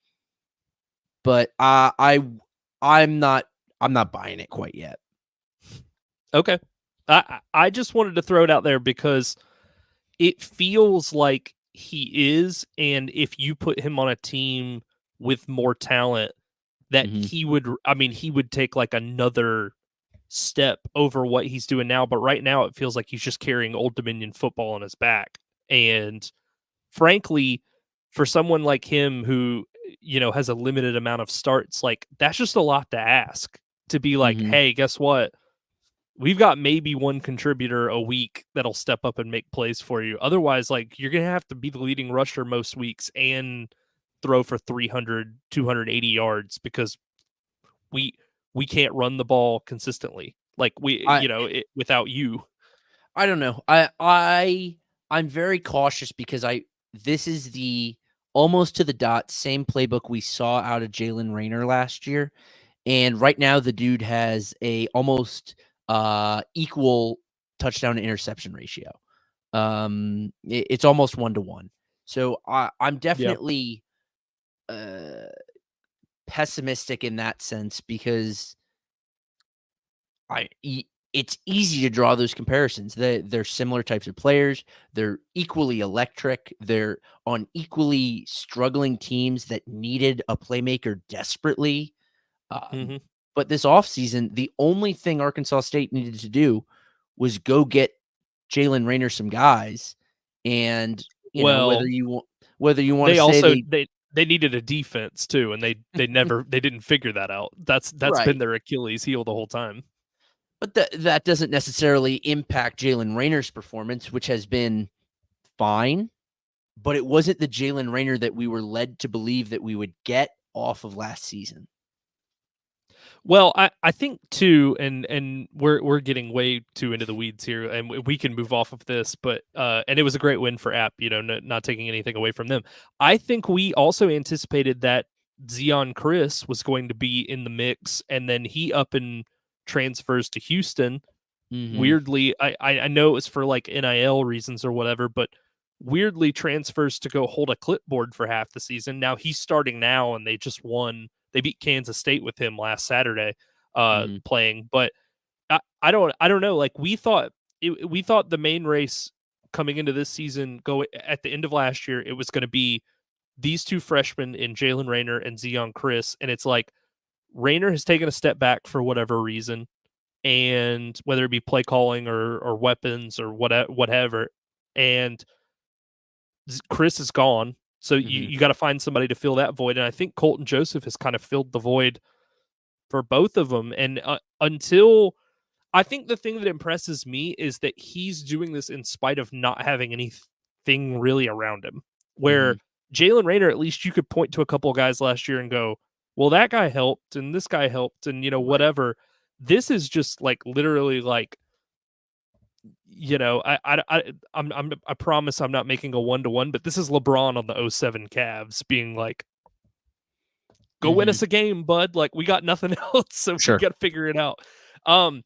I'm not buying it quite yet. Okay. I just wanted to throw it out there because it feels like he is, and if you put him on a team with more talent, that he would take like another step over what he's doing now. But right now it feels like he's just carrying Old Dominion football on his back. And frankly, for someone like him who, you know, has a limited amount of starts, like that's just a lot to ask, to be like, hey, guess what? We've got maybe one contributor a week that'll step up and make plays for you. Otherwise, like, you're going to have to be the leading rusher most weeks and throw for 300, 280 yards because we can't run the ball consistently. Like, without you. I don't know. I'm very cautious because this is the almost to the dot same playbook we saw out of Jalen Raynor last year. And right now the dude has a almost equal touchdown to interception ratio. It's almost 1-to-1. So I'm definitely pessimistic in that sense because it's easy to draw those comparisons. They're similar types of players. They're equally electric. They're on equally struggling teams that needed a playmaker desperately. But this offseason, the only thing Arkansas State needed to do was go get Jalen Raynor some guys. And, whether you want to say they needed a defense too, and they didn't figure that out. That's right. been their Achilles heel the whole time. But that doesn't necessarily impact Jalen Raynor's performance, which has been fine. But it wasn't the Jalen Raynor that we were led to believe that we would get off of last season. Well, I think too, and we're getting way too into the weeds here, and we can move off of this, but and it was a great win for App, not taking anything away from them. I think we also anticipated that Zeon Chris was going to be in the mix, and then he up and transfers to Houston. Weirdly, I know it was for like NIL reasons or whatever, but weirdly transfers to go hold a clipboard for half the season. Now he's starting now, and they just won. They beat Kansas State with him last Saturday playing, but I don't know. Like we thought the main race coming into this season, at the end of last year, it was going to be these two freshmen in Jalen Raynor and Zeon Chris, and it's like Raynor has taken a step back for whatever reason, and whether it be play calling or weapons or whatever, and Chris is gone. So you got to find somebody to fill that void. And I think Colton Joseph has kind of filled the void for both of them. And I think the thing that impresses me is that he's doing this in spite of not having anything really around him. Where Jalen Raynor, at least you could point to a couple of guys last year and go, well, that guy helped and this guy helped and, whatever. This is just like literally like, I promise I'm not making a 1-to-1, but this is LeBron on the 07 Cavs being like, go win us a game, bud. Like, we got nothing else, so we got to figure it out. All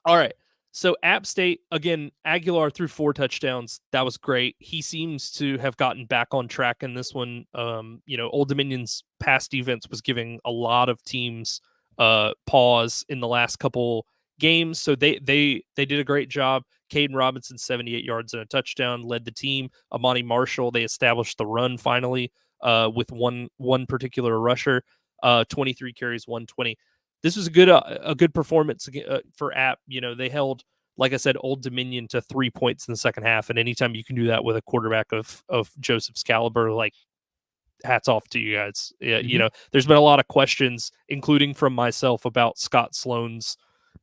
right. So App State, again, Aguilar threw 4 touchdowns. That was great. He seems to have gotten back on track in this one. Old Dominion's pass defense was giving a lot of teams pause in the last couple games, so they did a great job. Caden Robinson, 78 yards and a touchdown, led the team. Amani Marshall, they established the run finally with one particular rusher, 23 carries, 120. This was a good performance for App. They held, like I said, Old Dominion to 3 points in the second half, and anytime you can do that with a quarterback of Joseph's caliber, like, hats off to you guys. There's been a lot of questions, including from myself, about Scott Sloan's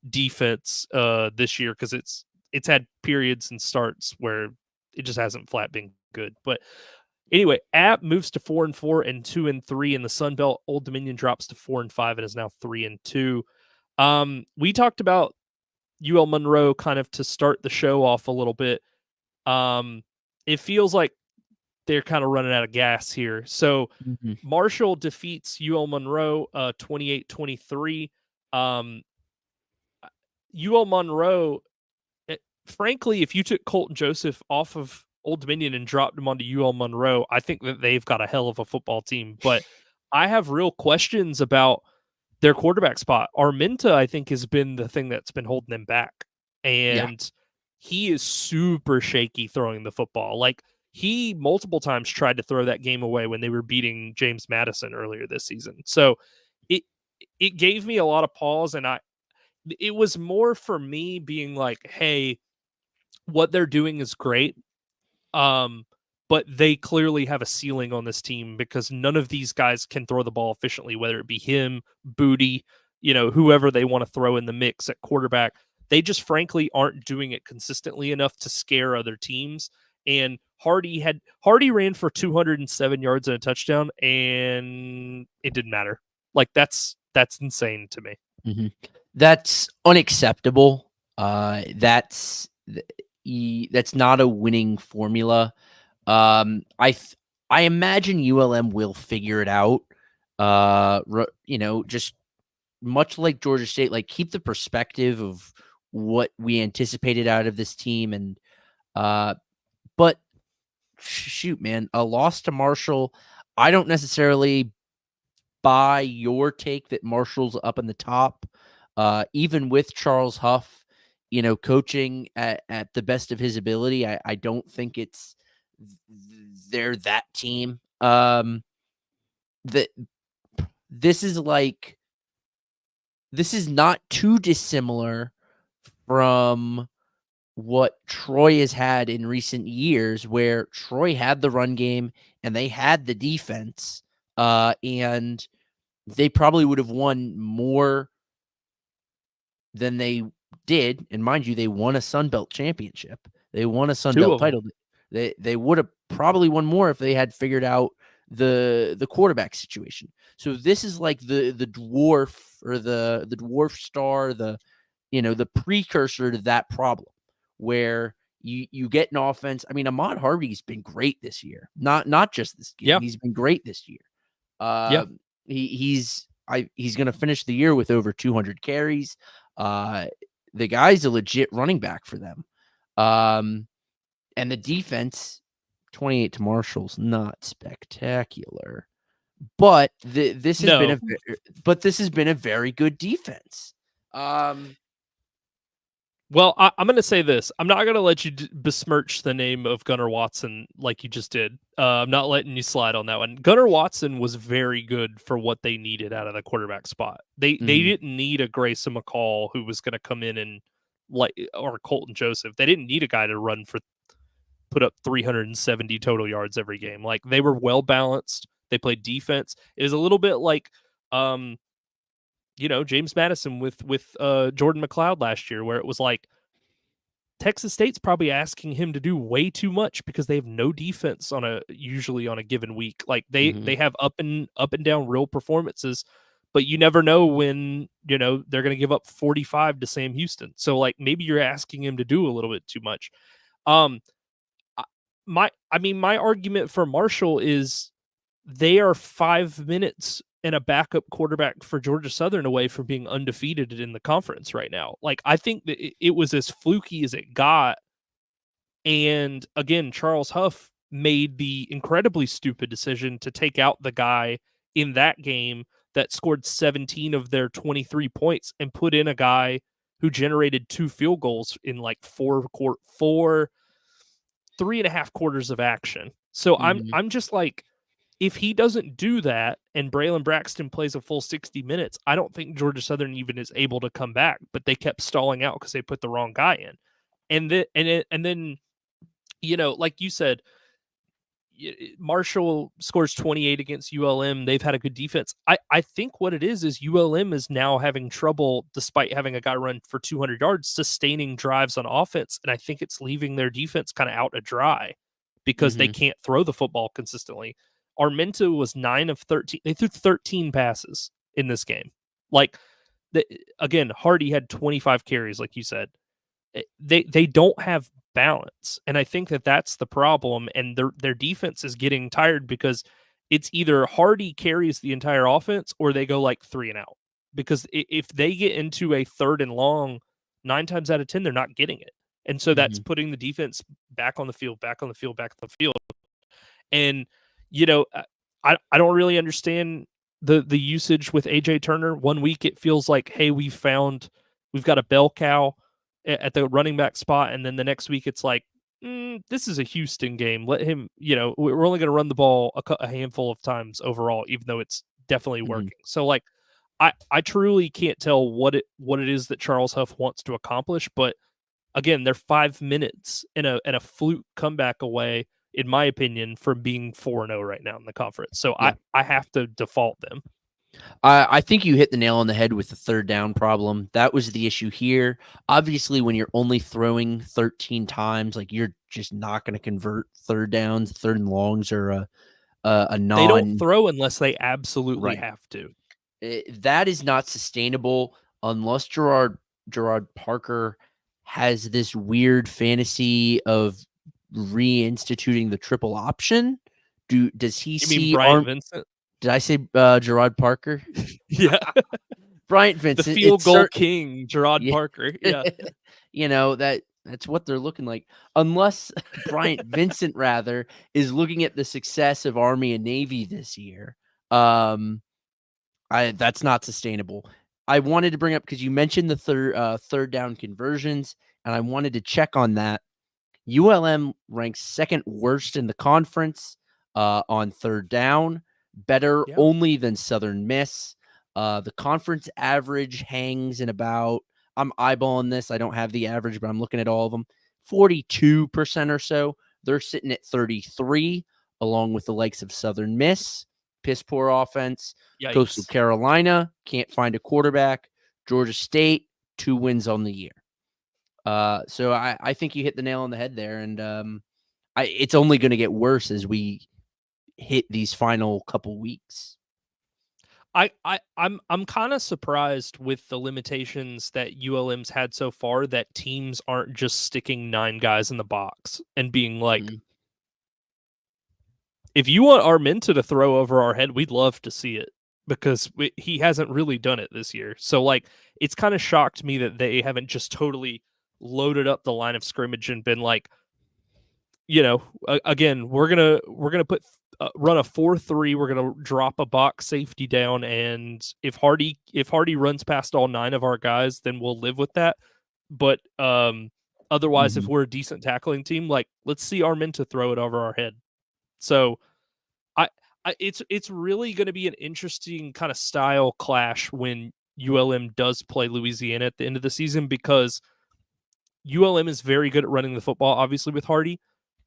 defense this year, because it's had periods and starts where it just hasn't flat been good. But anyway, App moves to 4-4 and 2-3 in the Sun Belt. Old Dominion drops to 4-5 and is now 3-2. We talked about UL Monroe kind of to start the show off a little bit. It feels like they're kind of running out of gas here. So Marshall defeats UL Monroe 28-23. UL Monroe, frankly, if you took Colton Joseph off of Old Dominion and dropped him onto UL Monroe, I think that they've got a hell of a football team. But I have real questions about their quarterback spot. Arminta, I think, has been the thing that's been holding them back. And he is super shaky throwing the football. Like, he multiple times tried to throw that game away when they were beating James Madison earlier this season. So it gave me a lot of pause, and it was more for me being like, hey, what they're doing is great. But they clearly have a ceiling on this team, because none of these guys can throw the ball efficiently, whether it be him, Booty, whoever they want to throw in the mix at quarterback. They just frankly aren't doing it consistently enough to scare other teams. And Hardy ran for 207 yards and a touchdown, and it didn't matter. Like, that's insane to me. Mm-hmm. That's unacceptable. That's not a winning formula. I imagine ULM will figure it out. Just much like Georgia State, like, keep the perspective of what we anticipated out of this team. And, but shoot, man, a loss to Marshall, I don't necessarily buy your take that Marshall's up in the top, even with Charles Huff, coaching at the best of his ability. I don't think they're that team. This is not too dissimilar from what Troy has had in recent years, where Troy had the run game and they had the defense, and they probably would have won more than they did. And mind you, they won a Sun Belt championship. They won a Sun Belt title. They would have probably won more if they had figured out the quarterback situation. So this is like the dwarf, or the dwarf star, the precursor to that problem, where you get an offense. I mean, Ahmad Harvey's been great this year. Not just this game. Yeah. He's been great this year. He's going to finish the year with over 200 carries. The guy's a legit running back for them. And the defense, 28 to Marshall's not spectacular, but this has been a very good defense. Well, I'm going to say this. I'm not going to let you besmirch the name of Gunnar Watson like you just did. I'm not letting you slide on that one. Gunnar Watson was very good for what they needed out of the quarterback spot. They didn't need a Grayson McCall who was going to come in and or Colton Joseph. They didn't need a guy to put up 370 total yards every game. Like, they were well balanced. They played defense. It was a little bit like James Madison with Jordan McLeod last year, where it was like Texas State's probably asking him to do way too much because they have no defense usually on a given week. Like, they have up and down real performances, but you never know when they're going to give up 45 to Sam Houston. So, like, maybe you're asking him to do a little bit too much. My argument for Marshall is they are 5 minutes and a backup quarterback for Georgia Southern away from being undefeated in the conference right now. Like, I think that it was as fluky as it got. And again, Charles Huff made the incredibly stupid decision to take out the guy in that game that scored 17 of their 23 points and put in a guy who generated 2 field goals in like 3.5 quarters of action. So I'm just like, if he doesn't do that and Braylon Braxton plays a full 60 minutes, I don't think Georgia Southern even is able to come back. But they kept stalling out because they put the wrong guy in. And then like you said, Marshall scores 28 against ULM. They've had a good defense. I think what it is ULM is now having trouble, despite having a guy run for 200 yards, sustaining drives on offense. And I think it's leaving their defense kind of out to dry because they Mm-hmm. can't throw the football consistently. Armenta was 9 of 13. They threw 13 passes in this game. Like, again, Hardy had 25 carries, like you said. They don't have balance, and I think that's the problem. And their defense is getting tired because it's either Hardy carries the entire offense or they go like 3 and out. Because if they get into a 3rd and long, 9 times out of 10 they're not getting it, and so that's Mm-hmm. putting the defense back on the field, back on the field, back on the field. And you know, I don't really understand the usage with AJ Turner. One week it feels like, hey, we've got a bell cow at the running back spot, and then the next week it's like, this is a Houston game. Let him, we're only going to run the ball a handful of times overall, even though it's definitely Mm-hmm. working. So like, I truly can't tell what it is that Charles Huff wants to accomplish, but again, they're 5 minutes and a fluke comeback away, in my opinion, from being 4-0 right now in the conference. So Yeah. I have to default them. I think you hit the nail on the head with the 3rd down problem. That was the issue here. Obviously, when you're only throwing 13 times, like you're just not going to convert 3rd downs, 3rd and longs, or a They don't non throw unless they absolutely right. have to. That is not sustainable unless Gerard Parker has this weird fantasy of reinstituting the triple option. Does he You mean see Bryant Vincent? Did I say Gerard Parker? Yeah. Bryant The Vincent. field goal king, Gerard Yeah. Parker. Yeah. That's what they're looking like. Unless Bryant Vincent rather is looking at the success of Army and Navy this year. That's not sustainable. I wanted to bring up because you mentioned the third down conversions, and I wanted to check on that. ULM ranks 2nd worst in the conference on 3rd down, better Yeah. only than Southern Miss. The conference average hangs in about, I'm eyeballing this, I don't have the average, but I'm looking at all of them, 42% or so. They're sitting at 33, along with the likes of Southern Miss, piss poor offense. Coastal Yikes. Carolina can't find a quarterback. Georgia State, 2 wins on the year. So I think you hit the nail on the head there, and it's only going to get worse as we hit these final couple weeks. I'm kind of surprised with the limitations that ULM's had so far that teams aren't just sticking 9 guys in the box and being like, if you want Armenta to throw over our head, we'd love to see it, because he hasn't really done it this year. So like, it's kind of shocked me that they haven't just totally loaded up the line of scrimmage and been like, again, we're gonna put run a 4-3. We're gonna drop a box safety down, and if Hardy runs past all 9 of our guys, then we'll live with that. But otherwise, if we're a decent tackling team, like, let's see Armenta throw it over our head. So it's really going to be an interesting kind of style clash when ULM does play Louisiana at the end of the season, because ULM is very good at running the football, obviously, with Hardy,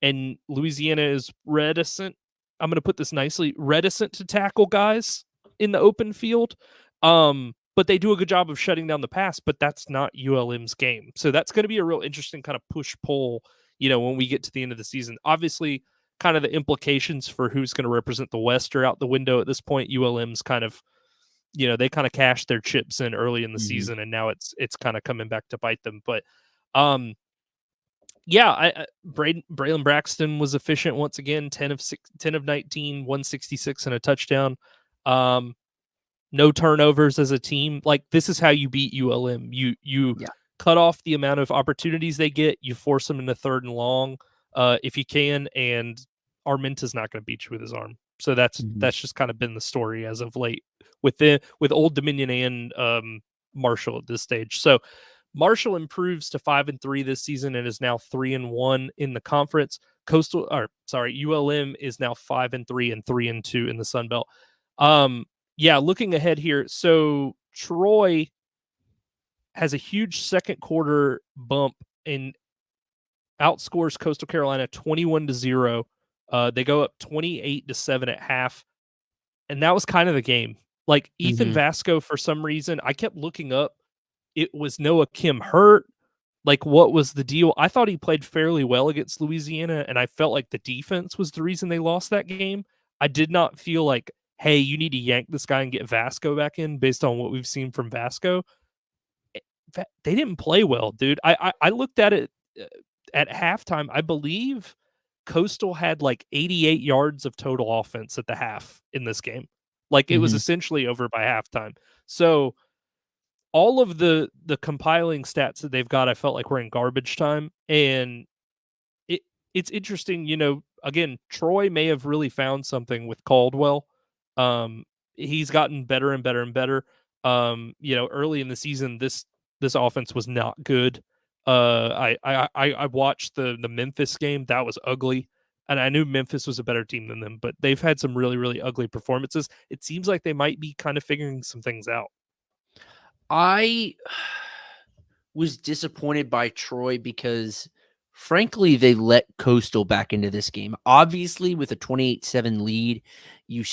and Louisiana is reticent. I'm going to put this nicely, reticent to tackle guys in the open field. But they do a good job of shutting down the pass, but that's not ULM's game. So that's going to be a real interesting kind of push-pull, when we get to the end of the season. Obviously, kind of the implications for who's going to represent the West are out the window at this point. ULM's kind of, they kind of cashed their chips in early in the season, and now it's kind of coming back to bite them. But Braylon Braxton was efficient once again, 10 of 19, 166 and a touchdown. No turnovers as a team. Like, this is how you beat ULM. You cut off the amount of opportunities they get. You force them into 3rd and long, if you can, and Armenta's not going to beat you with his arm. So that's just kind of been the story as of late with Old Dominion and Marshall at this stage. So Marshall improves to 5-3 this season and is now 3-1 in the conference. ULM is now 5-3 and 3-2 in the Sun Belt. Looking ahead here, so Troy has a huge 2nd quarter bump and outscores Coastal Carolina 21-0 They go up 28-7 at half, and that was kind of the game. Like Ethan Mhm. Vasco, for some reason, I kept looking up. It was Noah Kim hurt. Like, what was the deal? I thought he played fairly well against Louisiana, and I felt like the defense was the reason they lost that game. I did not feel like, hey, you need to yank this guy and get Vasco back in based on what we've seen from Vasco. They didn't play well, dude. I looked at it at halftime. I believe Coastal had like 88 yards of total offense at the half in this game. Like it was Mhm. essentially over by halftime. So all of the compiling stats that they've got, I felt like were in garbage time, and it it's interesting. Again, Troy may have really found something with Caldwell. Um, he's gotten better and better and better. Early in the season, this offense was not good. I watched the Memphis game. That was ugly. And I knew Memphis was a better team than them, but they've had some really, really ugly performances. It seems like they might be kind of figuring some things out. I was disappointed by Troy because, frankly, they let Coastal back into this game. Obviously, with a 28-7 lead, you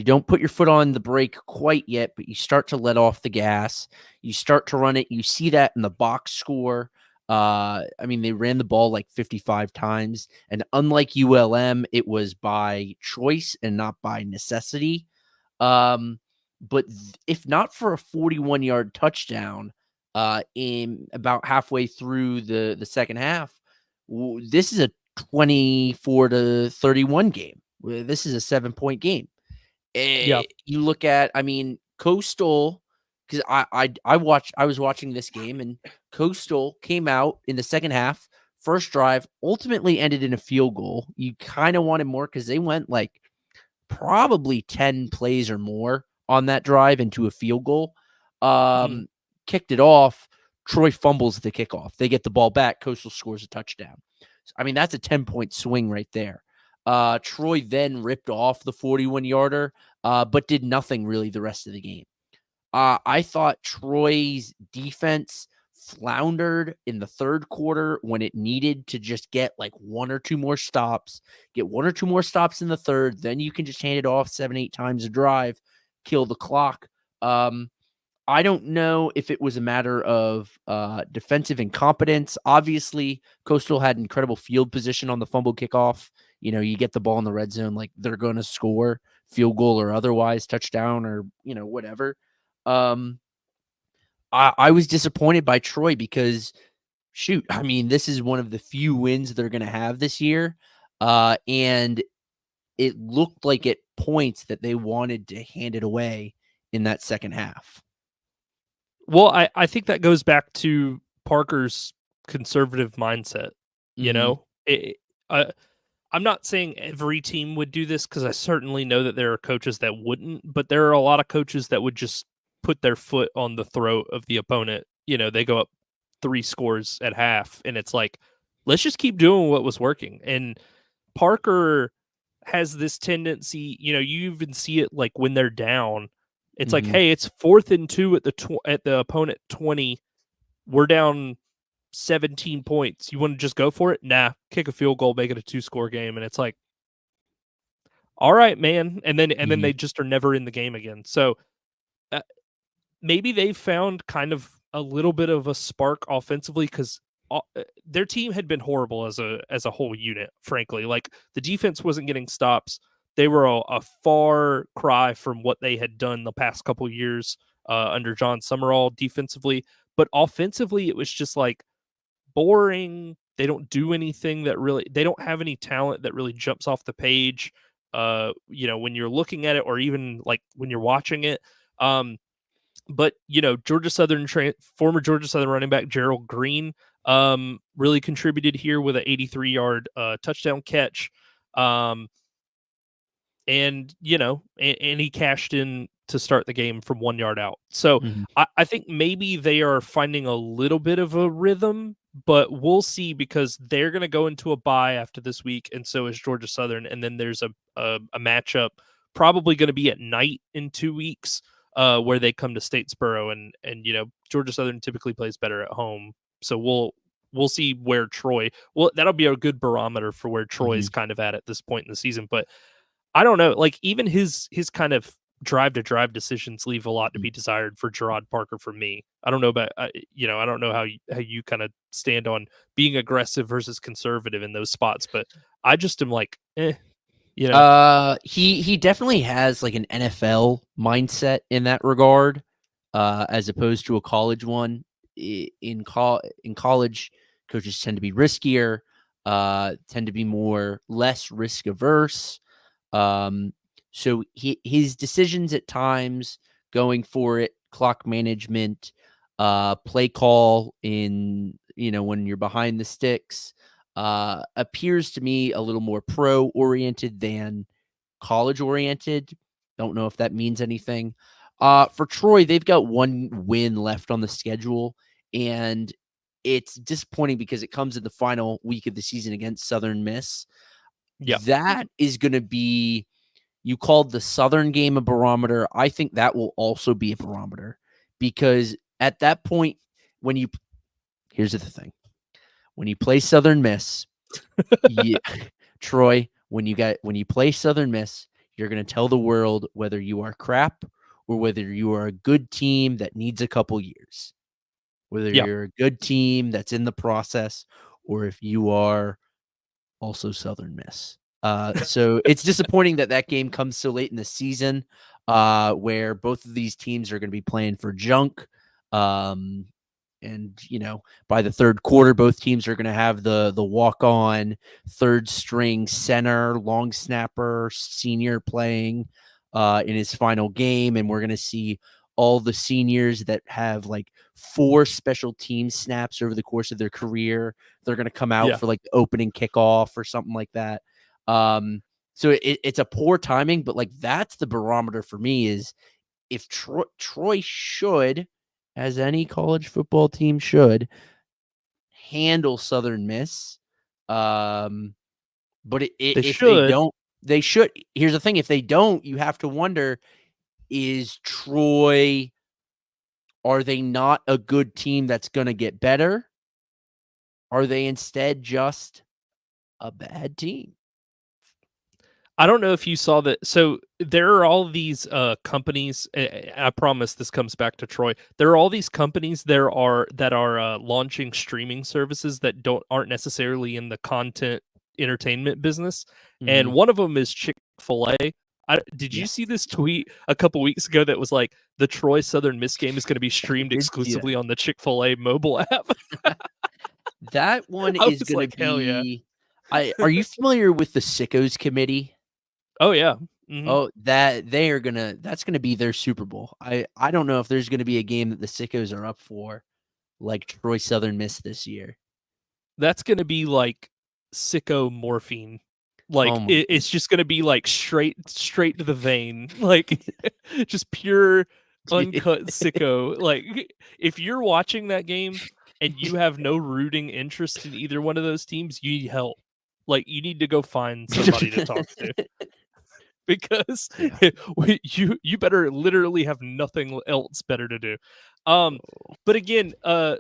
don't put your foot on the brake quite yet, but you start to let off the gas. You start to run it. You see that in the box score. They ran the ball like 55 times, and unlike ULM, it was by choice and not by necessity. But if not for a 41-yard touchdown in about halfway through the second half, this is a 24-31 game. This is a 7-point game. Yeah. You look at, Coastal, because I was watching this game, and Coastal came out in the second half, first drive, ultimately ended in a field goal. You kind of wanted more because they went like probably 10 plays or more on that drive into a field goal. Mhm. Kicked it off. Troy fumbles the kickoff. They get the ball back. Coastal scores a touchdown. That's a 10-point swing right there. Troy then ripped off the 41-yarder, but did nothing really the rest of the game. I thought Troy's defense floundered in the third quarter when it needed to just get like one or two more stops, get one or two more stops in the third. Then you can just hand it off 7-8 times a drive, kill the clock. I don't know if it was a matter of defensive incompetence. Obviously, Coastal had incredible field position on the fumble kickoff. You get the ball in the red zone, like they're going to score, field goal or otherwise, touchdown or, whatever. Um, I was disappointed by Troy because, shoot, this is one of the few wins they're going to have this year. And it looked like at points that they wanted to hand it away in that second half. Well, I think that goes back to Parker's conservative mindset. You Mhm. know, I'm not saying every team would do this because I certainly know that there are coaches that wouldn't, but there are a lot of coaches that would just put their foot on the throat of the opponent. They go up 3 scores at half, and it's like, let's just keep doing what was working. And Parker has this tendency, you even see it like when they're down. It's like, Mhm. hey, it's 4th and 2 at the opponent 20. We're down 17 points. You want to just go for it? Nah, kick a field goal, make it a 2-score game. And it's like, all right, man. And then Mhm. they just are never in the game again. So uh, maybe they found kind of a little bit of a spark offensively because their team had been horrible as a whole unit. Frankly, like the defense wasn't getting stops. They were a far cry from what they had done the past couple years under John Summerall defensively. But offensively, it was just like boring. They don't do anything that really. They don't have any talent that really jumps off the page. When you're looking at it, or even like when you're watching it. But former Georgia Southern running back Gerald Green really contributed here with an 83-yard touchdown catch. Um, and he cashed in to start the game from 1 yard out. So Mhm. I think maybe they are finding a little bit of a rhythm, but we'll see because they're going to go into a bye after this week, and so is Georgia Southern, and then there's a matchup probably going to be at night in 2 weeks, where they come to Statesboro, and Georgia Southern typically plays better at home, so we'll see where Troy. Well, that'll be a good barometer for where Troy's Mhm. kind of at this point in the season. But I don't know. Like even his kind of drive to drive decisions leave a lot to be desired for Gerard Parker for me. I don't know about I don't know how you kind of stand on being aggressive versus conservative in those spots, but I just am like, you know. He definitely has like an NFL mindset in that regard, as opposed to a college one. In college, coaches tend to be riskier, tend to be less risk averse. Um, so his decisions at times, going for it, clock management, play call in when you're behind the sticks, appears to me a little more pro oriented than college oriented. Don't know if that means anything. For Troy, they've got one win left on the schedule, and it's disappointing because it comes in the final week of the season against Southern Miss. Yeah. That is going to be, you called the Southern game a barometer. I think that will also be a barometer because at that point, when here's the thing, when you play Southern Miss, yeah, Troy, when you play Southern Miss, you're going to tell the world whether you are crap or whether you are a good team that needs a couple years. Whether Yeah. you're a good team that's in the process or if you are also Southern Miss. So it's disappointing that game comes so late in the season, where both of these teams are going to be playing for junk. Um, and by the third quarter, both teams are going to have the walk-on third string center, long snapper, senior playing in his final game, and we're going to see all the seniors that have like 4 special team snaps over the course of their career. They're going to come out Yeah. for like the opening kickoff or something like that. So it's a poor timing, but like that's the barometer for me is if Troy should, as any college football team should, handle Southern Miss. But They if they should. don't, they should. Here's the thing: if they don't, you have to wonder: is Troy? Are they not a good team that's going to get better? Are they instead just a bad team? I don't know if you saw that. So there are all these companies. I promise this comes back to Troy. There are all these companies that are launching streaming services that aren't necessarily in the content entertainment business, and Mhm. one of them is Chick-fil-A. Did you see Yes, this tweet a couple weeks ago that was like the Troy Southern Miss game is going to be I streamed did see exclusively that. on the Chick-fil-A mobile app? That one I is was going to like, hell yeah. be. Are you familiar with the Sickos Committee? Oh yeah. Hmm. Oh, that's gonna be their Super Bowl. I don't know if there's gonna be a game that the Sickos are up for, like Troy Southern Miss this year. That's gonna be like sicko morphine. Oh Like my it's just gonna be like straight to the vein, like just pure god. uncut sicko. Like if you're watching that game and you have no rooting interest in either one of those teams, you need help. Like you need to go find somebody to talk to because Yeah. you better literally have nothing else better to do. Um, but again,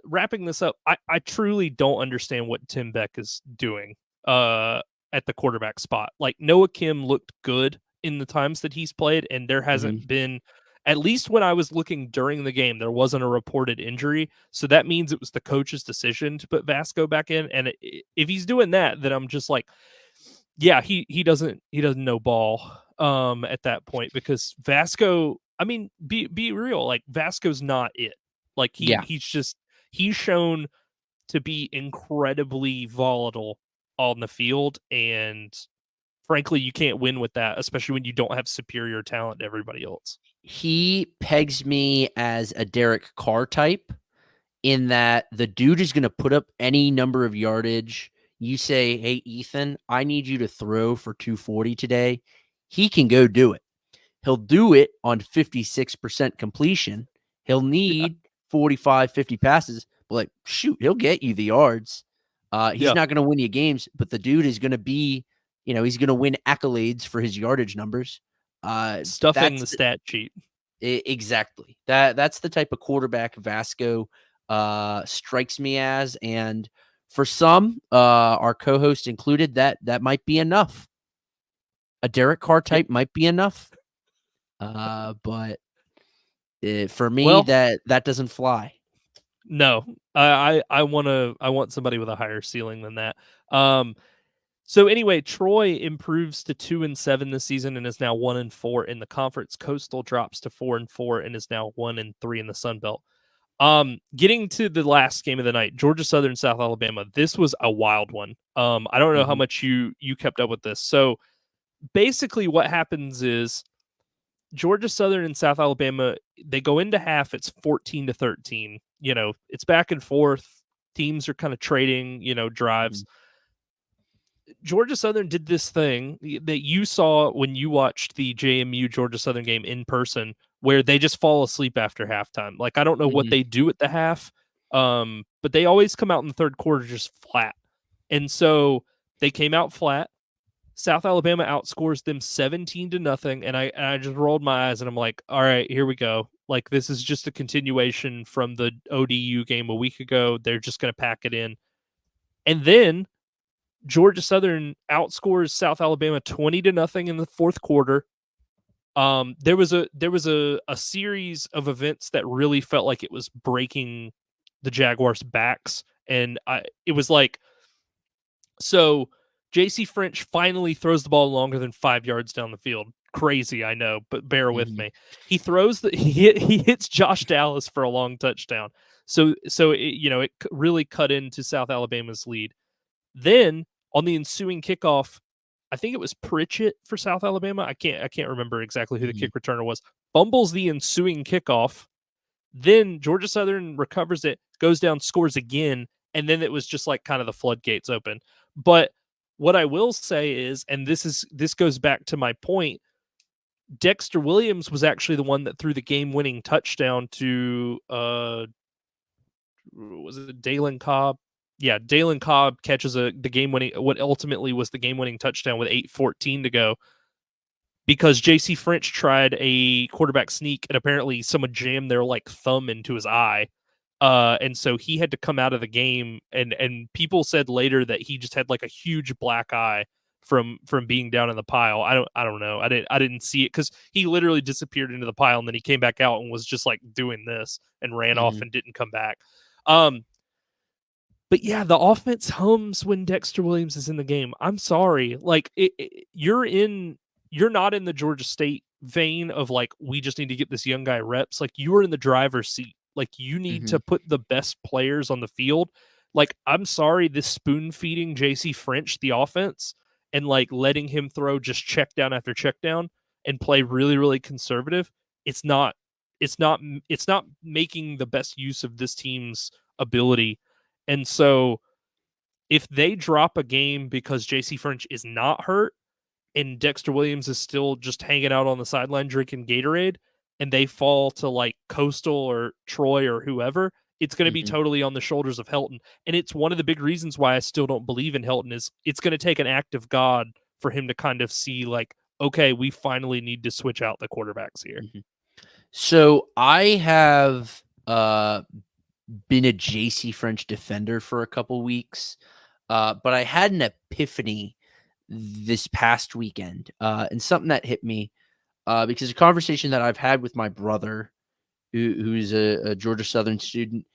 wrapping this up, I truly don't understand what Tim Beck is doing at the quarterback spot. Like Noah Kim looked good in the times that he's played, and there Mhm. hasn't been, at least when I was looking during the game, there wasn't a reported injury. So that means it was the coach's decision to put Vasco back in. And if he's doing that, then I'm just like, yeah, he doesn't know ball at that point because Vasco, I mean, be real, like Vasco's not it. Like Yeah. he's shown to be incredibly volatile on the field, and frankly, you can't win with that, especially when you don't have superior talent to everybody else. He pegs me as a Derek Carr type in that the dude is gonna put up any number of yardage. You say, "Hey, Ethan, I need you to throw for 240 today." He can go do it. He'll do it on 56% completion. He'll Yeah, need 45, 50 passes, but like, shoot, he'll get you the yards. He's yeah, not going to win you games, but the dude is going to be, he's going to win accolades for his yardage numbers. stuffing That's the stat sheet. exactly that's the type of quarterback Vasco strikes me as. And For some, our co-host included, that might be enough. A Derek Carr Yep. type might be enough. But for me, Well, that doesn't fly. no, I want somebody with a higher ceiling than that. So anyway, Troy improves to 2-7 this season and is now 1-4 in the conference. Coastal drops to 4-4 and is now 1-3 in the Sun Belt. Getting to the last game of the night, Georgia Southern, South Alabama. This was a wild one. I don't know how much you kept up with this. So basically, what happens is Georgia Southern and South Alabama, they go into half, it's 14-13. It's back and forth. Teams are kind of trading, drives. Georgia Southern did this thing that you saw when you watched the JMU Georgia Southern game in person, where they just fall asleep after halftime. Like, I don't know what they do at the half, but they always come out in the third quarter just flat. And so they came out flat. South Alabama outscores them 17-0, and I just rolled my eyes and I'm like, all right, here we go. Like, this is just a continuation from the ODU game a week ago. They're just going to pack it in. And then Georgia Southern outscores South Alabama 20-0 in the fourth quarter. There was a series of events that really felt like it was breaking the Jaguars' backs, and it was like, so JC French finally throws the ball longer than 5 yards down the field. Crazy, I know, but bear with me. He throws he hits Josh Dallas for a long touchdown. So it really cut into South Alabama's lead. Then on the ensuing kickoff, I think it was Pritchett for South Alabama. I can't remember exactly who the kick returner was. Fumbles the ensuing kickoff. Then Georgia Southern recovers it, goes down, scores again, and then it was just like kind of the floodgates open. But what I will say is, and this goes back to my point, Dexter Williams was actually the one that threw the game-winning touchdown to was it Dalen Cobb? Yeah, Dalen Cobb catches the game-winning, what ultimately was the game-winning touchdown with 8:14 to go, because JC French tried a quarterback sneak and apparently someone jammed their like thumb into his eye. And so he had to come out of the game, and people said later that he just had like a huge black eye from being down in the pile. I don't know. I didn't see it because he literally disappeared into the pile and then he came back out and was just like doing this and ran off and didn't come back. But yeah, the offense hums when Dexter Williams is in the game. I'm sorry. Like, you're not in the Georgia State vein of like, we just need to get this young guy reps. Like, you are in the driver's seat. Like, you need to put the best players on the field. Like, I'm sorry, this spoon feeding JC French the offense and like letting him throw just check down after check down and play really, really conservative. It's not making the best use of this team's ability. And so if they drop a game because JC French is not hurt and Dexter Williams is still just hanging out on the sideline drinking Gatorade, and they fall to like Coastal or Troy or whoever, it's going to be totally on the shoulders of Helton. And it's one of the big reasons why I still don't believe in Helton is it's going to take an act of God for him to kind of see like, okay, we finally need to switch out the quarterbacks here. So I have been a JC French defender for a couple weeks, but I had an epiphany this past weekend, and something that hit me because a conversation that I've had with my brother, who's a Georgia Southern student,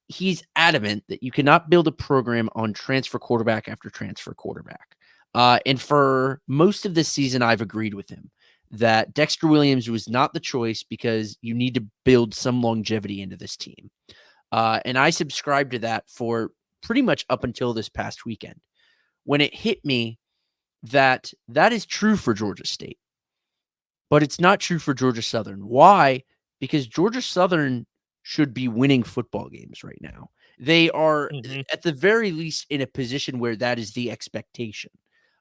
he's adamant that you cannot build a program on transfer quarterback after transfer quarterback. And for most of this season, I've agreed with him that Dexter Williams was not the choice because you need to build some longevity into this team. And I subscribed to that for pretty much up until this past weekend, when it hit me that is true for Georgia State, but it's not true for Georgia Southern. Why? Because Georgia Southern should be winning football games right now. They are, at the very least, in a position where that is the expectation,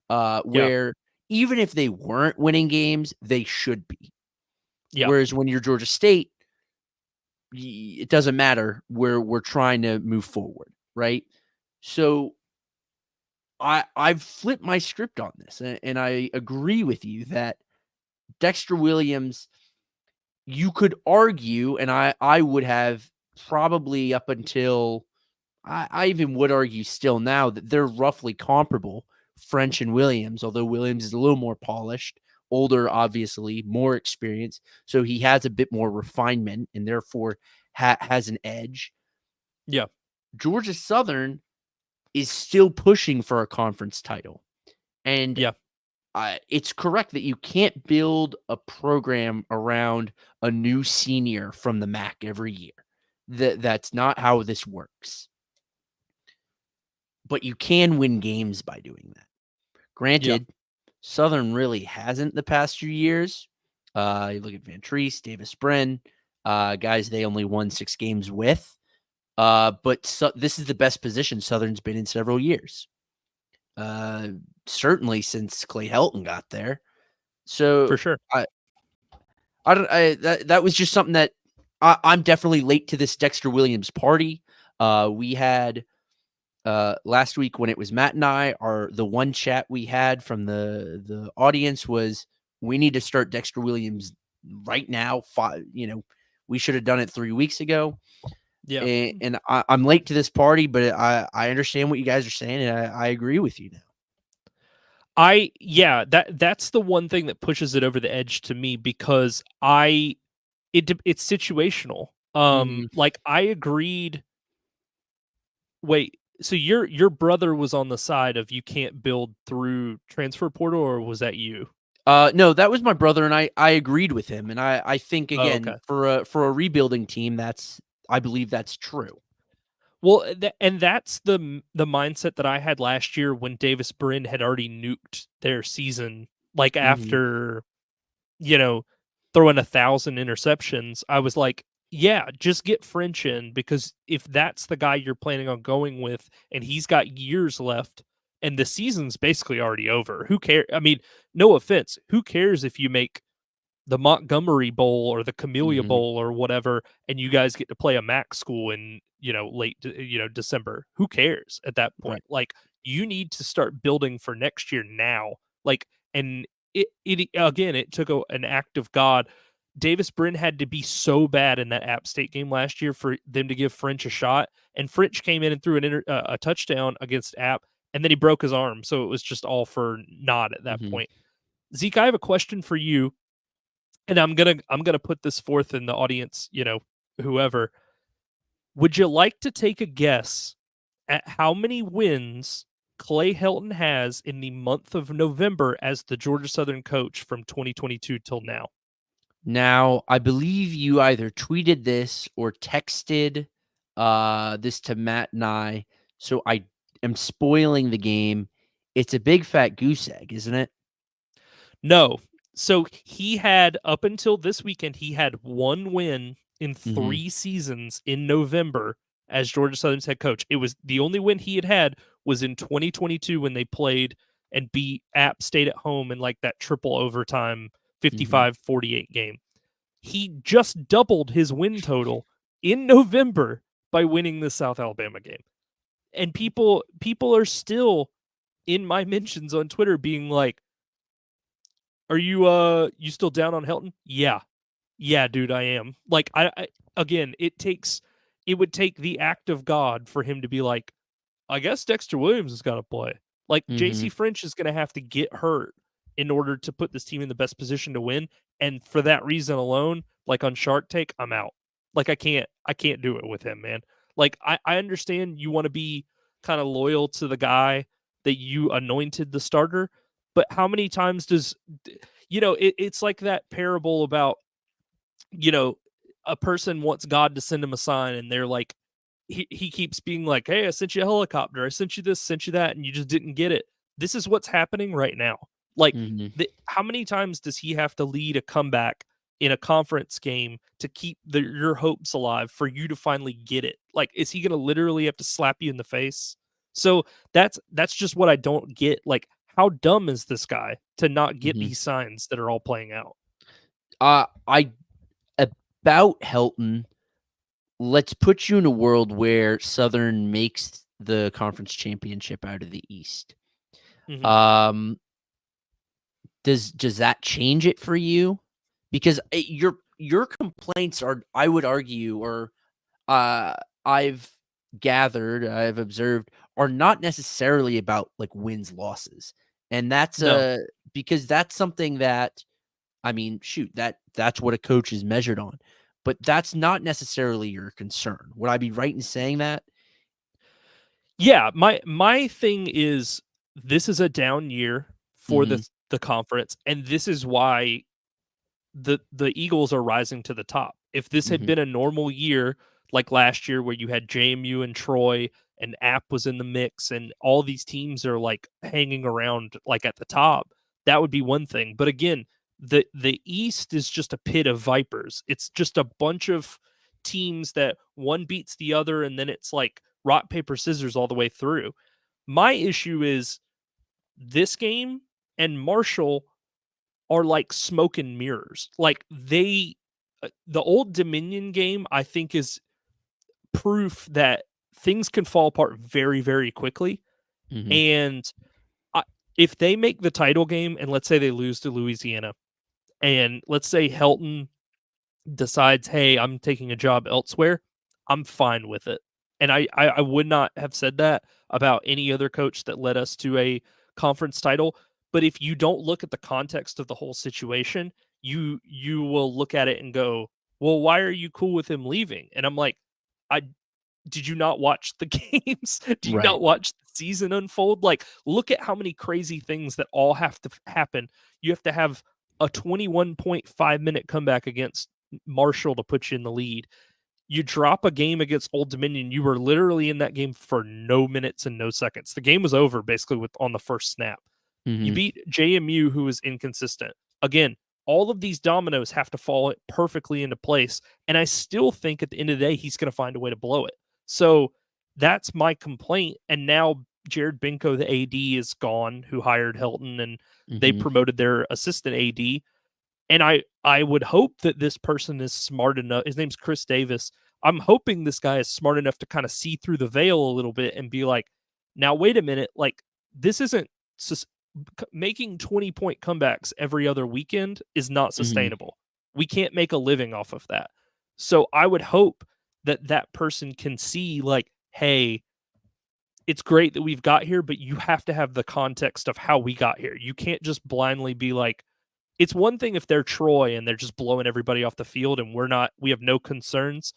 where even if they weren't winning games, they should be. Whereas when you're Georgia State, it doesn't matter. We're trying to move forward, right? So I've flipped my script on this, and I agree with you that Dexter Williams, you could argue, and I would have probably up until I even would argue still now that they're roughly comparable, French and Williams, although Williams is a little more polished, older, obviously, more experience. So he has a bit more refinement and therefore has an edge. Yeah. Georgia Southern is still pushing for a conference title. And Yeah. it's correct that you can't build a program around a new senior from the MAC every year. That's not how this works. But you can win games by doing that. Yeah. Granted, Southern really hasn't the past few years. You look at Van Treese, Davis Brin, guys they only won 6 games with. But this is the best position Southern's been in several years. Certainly since Clay Helton got there. For So sure. that was just something that I'm definitely late to this Dexter Williams party. We had last week when it was Matt and I, the one chat we had from the audience was we need to start Dexter Williams right now. We should have done it 3 weeks ago. Yeah. And I'm late to this party, but I understand what you guys are saying, and I agree with you now. That's the one thing that pushes it over the edge to me because it's situational. Like I agreed. Wait, so your brother was on the side of you can't build through transfer portal, or was that you? No, that was my brother, and I agreed with him, and I think Oh, again okay. for a rebuilding team, I believe that's true. Well, and that's the mindset that I had last year when Davis Brin had already nuked their season. Like after, throwing 1,000 interceptions, I was like, yeah, just get French in because if that's the guy you're planning on going with, and he's got years left, and the season's basically already over. Who cares? I mean, no offense, who cares if you make the Montgomery Bowl or the Camellia Mhm. Bowl or whatever, and you guys get to play a MAC school in late December. Who cares at that Right. point? Like you need to start building for next year now. Like and it again, it took an act of God. Davis Brin had to be so bad in that App State game last year for them to give French a shot, and French came in and threw a touchdown against App, and then he broke his arm, so it was just all for naught at that Mhm. point. Zeke, I have a question for you, and I'm gonna put this forth in the audience, whoever. Would you like to take a guess at how many wins Clay Helton has in the month of November as the Georgia Southern coach from 2022 till now? Now, I believe you either tweeted this or texted this to Matt and I, so I am spoiling the game. It's a big fat goose egg, isn't it? No. So he had up until this weekend, he had one win in Mhm. 3 seasons in November as Georgia Southern's head coach. It was the only win he had was in 2022 when they played and beat App State at home in like that triple overtime Mhm. 55-48 game. He just doubled his win total in November by winning the South Alabama game. And people are still in my mentions on Twitter being like, "Are you still down on Helton?" Yeah. Yeah, dude, I am. Like I again, it would take the act of God for him to be like, I guess Dexter Williams is gonna play. Like JC Mhm. French is gonna have to get hurt in order to put this team in the best position to win. And for that reason alone, like on Shark Tank, I'm out. Like I can't do it with him, man. Like I understand you want to be kind of loyal to the guy that you anointed the starter, but how many times does it's like that parable about, you know, a person wants God to send him a sign and they're like he keeps being like, "Hey, I sent you a helicopter. I sent you this, sent you that," and you just didn't get it. This is what's happening right now. Like, Mhm. how many times does he have to lead a comeback in a conference game to keep your hopes alive for you to finally get it? Like, is he going to literally have to slap you in the face? So that's just what I don't get. Like, how dumb is this guy to not get Mhm. these signs that are all playing out? I about Helton, let's put you in a world where Southern makes the conference championship out of the East. Hmm. Um, does that change it for you? Because your complaints are, I would argue, or uh, I've gathered, I've observed, are not necessarily about like wins losses, and that's No. because that's something that, I mean, shoot, that's what a coach is measured on, but that's not necessarily your concern. Would I be right in saying that? Yeah, my thing is this is a down year for Mm-hmm. the conference, and this is why the Eagles are rising to the top. If this had Mm-hmm. been a normal year like last year where you had JMU and Troy and App was in the mix and all these teams are like hanging around like at the top, that would be one thing. But again, the East is just a pit of vipers. It's just a bunch of teams that one beats the other and then it's like rock paper scissors all the way through. My issue is this game and Marshall are like smoke and mirrors. Like the Old Dominion game, I think, is proof that things can fall apart very, very quickly. Mm-hmm. And I, if they make the title game, and let's say they lose to Louisiana, and let's say Helton decides, hey, I'm taking a job elsewhere, I'm fine with it. And I would not have said that about any other coach that led us to a conference title. But if you don't look at the context of the whole situation, you will look at it and go, well, why are you cool with him leaving? And I'm like, I did you not watch the games? Do you Right. not watch the season unfold? Like, look at how many crazy things that all have to happen. You have to have a 21.5-minute comeback against Marshall to put you in the lead. You drop a game against Old Dominion, you were literally in that game for no minutes and no seconds. The game was over basically with on the first snap. You Mm-hmm. beat JMU, who is inconsistent. Again, all of these dominoes have to fall perfectly into place. And I still think at the end of the day, he's going to find a way to blow it. So that's my complaint. And now Jared Binko, the AD, is gone, who hired Helton, and they Mm-hmm. promoted their assistant AD. And I would hope that this person is smart enough. His name's Chris Davis. I'm hoping this guy is smart enough to kind of see through the veil a little bit and be like, now wait a minute, like this isn't making 20-point comebacks every other weekend is not Mm-hmm. sustainable. We can't make a living off of that. So I would hope that that person can see like, hey, it's great that we've got here, but you have to have the context of how we got here. You can't just blindly be like, it's one thing if they're Troy and they're just blowing everybody off the field and we have no concerns.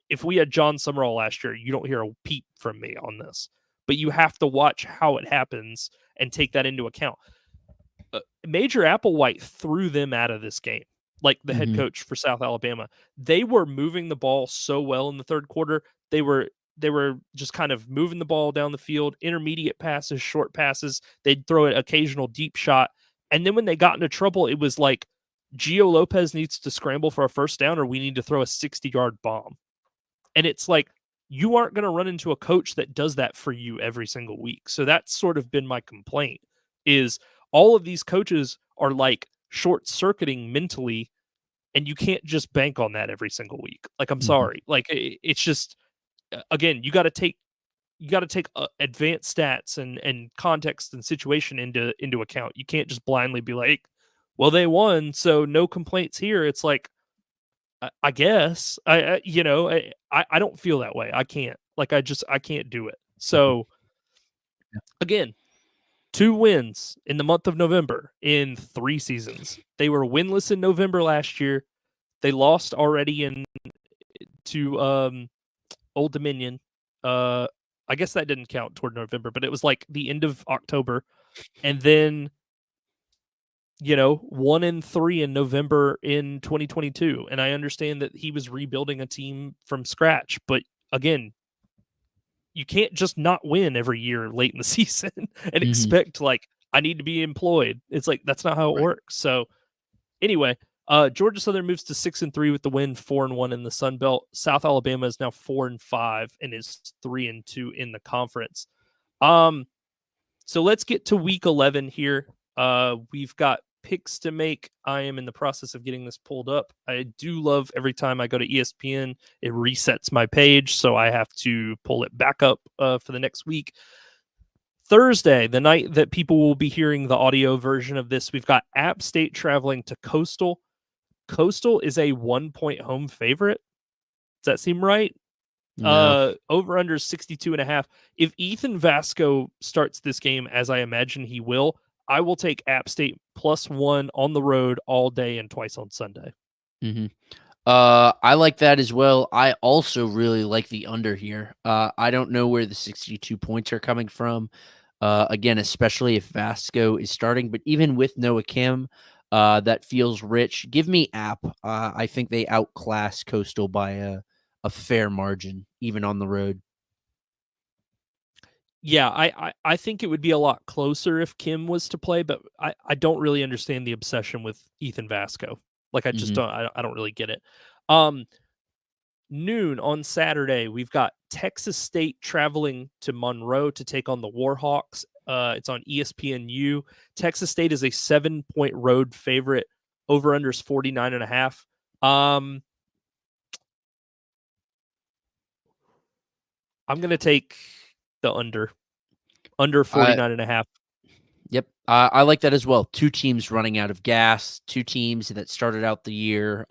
If we had John Summerall last year, you don't hear a peep from me on this. But you have to watch how it happens and take that into account. Major Applewhite threw them out of this game, like the head Mm-hmm. coach for South Alabama. They were moving the ball so well in the third quarter. They were just kind of moving the ball down the field, intermediate passes, short passes. They'd throw an occasional deep shot. And then when they got into trouble, it was like Gio Lopez needs to scramble for a first down or we need to throw a 60-yard bomb. And it's like, you aren't going to run into a coach that does that for you every single week. So that's sort of been my complaint is all of these coaches are like short circuiting mentally and you can't just bank on that every single week. Like, I'm Mm-hmm. sorry. Like it's just, again, you got to take advanced stats and context and situation into account. You can't just blindly be like, well, they won, so no complaints here. It's like, I guess I don't feel that way. I can't. Like I can't do it. Mm-hmm. So again, 2 wins in the month of November in 3 seasons. They were winless in November last year. They lost already in to Old Dominion. I guess that didn't count toward November, but it was like the end of October. And then 1-3 in November in 2022. And I understand that he was rebuilding a team from scratch, but again, you can't just not win every year late in the season and Mm-hmm. expect like I need to be employed. It's like that's not how it Right. works. So anyway, Georgia Southern moves to 6-3 with the win, 4-1 in the Sun Belt. South Alabama is now 4-5 and is 3-2 in the conference. So let's get to week 11 here. We've got picks to make. I am in the process of getting this pulled up. I do love every time I go to ESPN, it resets my page, so I have to pull it back up for the next week. Thursday, the night that people will be hearing the audio version of this, we've got App State traveling to Coastal. Coastal is a 1-point home favorite. Does that seem right? No. Over under 62.5. If Ethan Vasco starts this game, as I imagine he will, I will take App State +1 on the road all day and twice on Sunday. Mm-hmm. I like that as well. I also really like the under here. I don't know where the 62 points are coming from. Again, especially if Vasco is starting, but even with Noah Kim, that feels rich. Give me App. I think they outclass Coastal by a fair margin, even on the road. Yeah, I think it would be a lot closer if Kim was to play, but I don't really understand the obsession with Ethan Vasco. Like I just Mm-hmm. I don't really get it. Noon on Saturday, we've got Texas State traveling to Monroe to take on the Warhawks. It's on ESPNU. Texas State is a 7-point road favorite. Over unders 49.5. I'm gonna take the under I 49.5. Yep. I like that as well. Two teams running out of gas, two teams that started out the year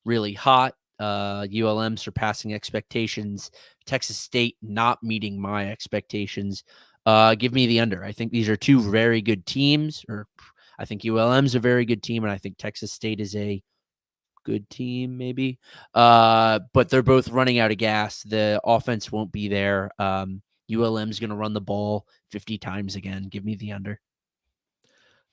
really hot. ULM surpassing expectations. Texas State not meeting my expectations. Give me the under. I think these are two very good teams, or I think ULM's a very good team, and I think Texas State is a good team, maybe. But they're both running out of gas. The offense won't be there. ULM's going to run the ball 50 times again. Give me the under.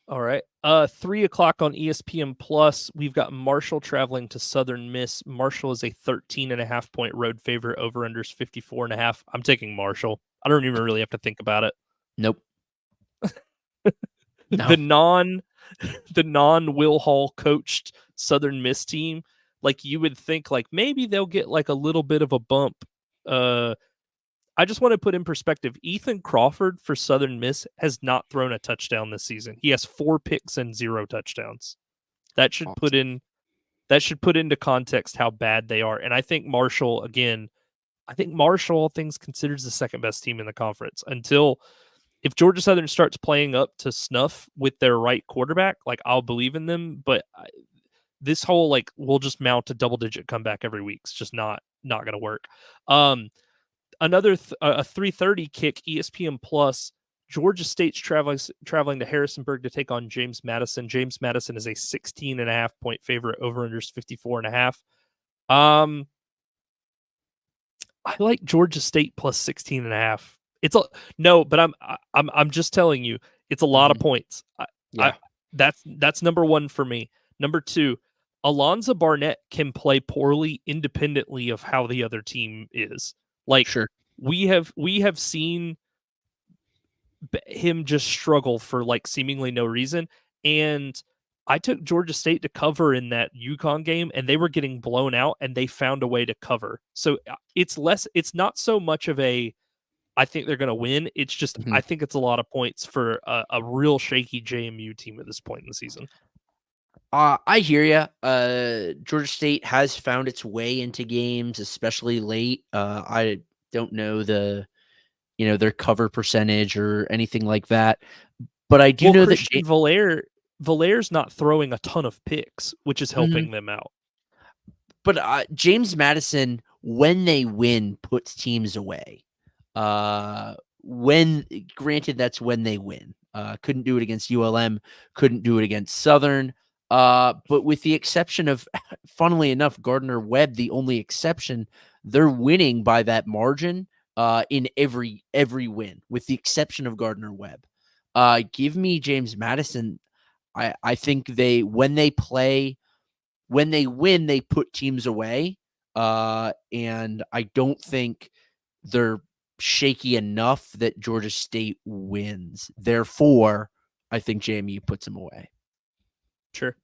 All right. 3 o'clock on ESPN Plus. We've got Marshall traveling to Southern Miss. Marshall is a 13.5-point road favorite. Over unders 54.5. I'm taking Marshall. I don't even really have to think about it. Nope. The No. non Will Hall coached Southern Miss team, like you would think, like maybe they'll get like a little bit of a bump. I just want to put in perspective. Ethan Crawford for Southern Miss has not thrown a touchdown this season. He has 4 picks and 0 touchdowns. That should put into context how bad they are. And I think Marshall, again, all things considered, is the second best team in the conference. Until if Georgia Southern starts playing up to snuff with their right quarterback, like I'll believe in them. But this whole like we'll just mount a double-digit comeback every week. It's just not going to work. Another a 3:30 kick, ESPN Plus. Georgia State's traveling to Harrisonburg to take on James Madison. James Madison is a 16.5-point favorite. Over unders 54.5. I like Georgia State plus 16.5. It's a no, but I'm just telling you, it's a lot of points. Yeah. That's number one for me. Number two, Alonzo Barnett can play poorly independently of how the other team is. Like Sure. we have seen him just struggle for like seemingly no reason. And I took Georgia State to cover in that UConn game, and they were getting blown out, and they found a way to cover. So it's not so much of a, I think they're going to win. It's just, Mhm. I think it's a lot of points for a real shaky JMU team at this point in the season. I hear you. Georgia State has found its way into games, especially late. I don't know their cover percentage or anything like that, but I do Well, know that Christian Valaire's not throwing a ton of picks, which is helping them out. But James Madison, when they win, puts teams away. When granted, that's when they win. Couldn't do it against ULM, couldn't do it against Southern. But with the exception of, funnily enough, Gardner Webb, the only exception, they're winning by that margin in every win, with the exception of Gardner Webb. Give me James Madison. I think when they win, they put teams away. And I don't think they're shaky enough that Georgia State wins. Therefore, I think JMU puts them away. Sure.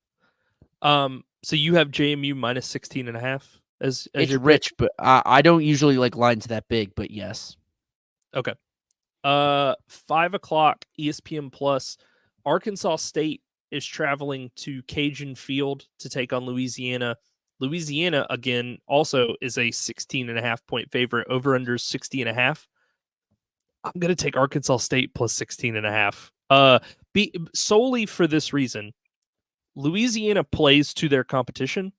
So you have JMU minus 16.5 as It's your pick? rich, but I don't usually like lines that big, but yes. Okay. 5 o'clock ESPN Plus. Arkansas State is traveling to Cajun Field to take on Louisiana. Louisiana, again, also is a 16.5-point favorite. Over under 60.5. I'm going to take Arkansas State plus 16.5. Solely for this reason. Louisiana plays to their competition.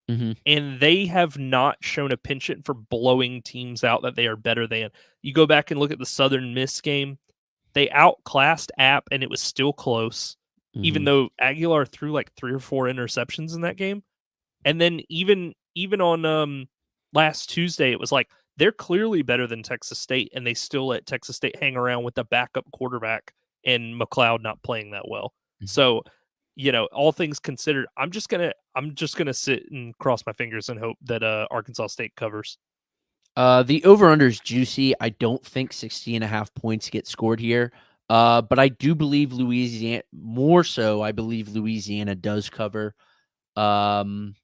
Mhm. and they have not shown a penchant for blowing teams out that they are better than. You go back and look at the Southern Miss game, they outclassed App, and it was still close, even Mhm. though Aguilar threw like 3 or 4 interceptions in that game. And then even on last Tuesday, it was like they're clearly better than Texas State, and they still let Texas State hang around with the backup quarterback and McLeod not playing that well. Mhm. So, all things considered, I'm just gonna sit and cross my fingers and hope that Arkansas State covers. The over-under is juicy. I don't think 60.5 points get scored here. But I do believe Louisiana more so, I believe Louisiana does cover. Um,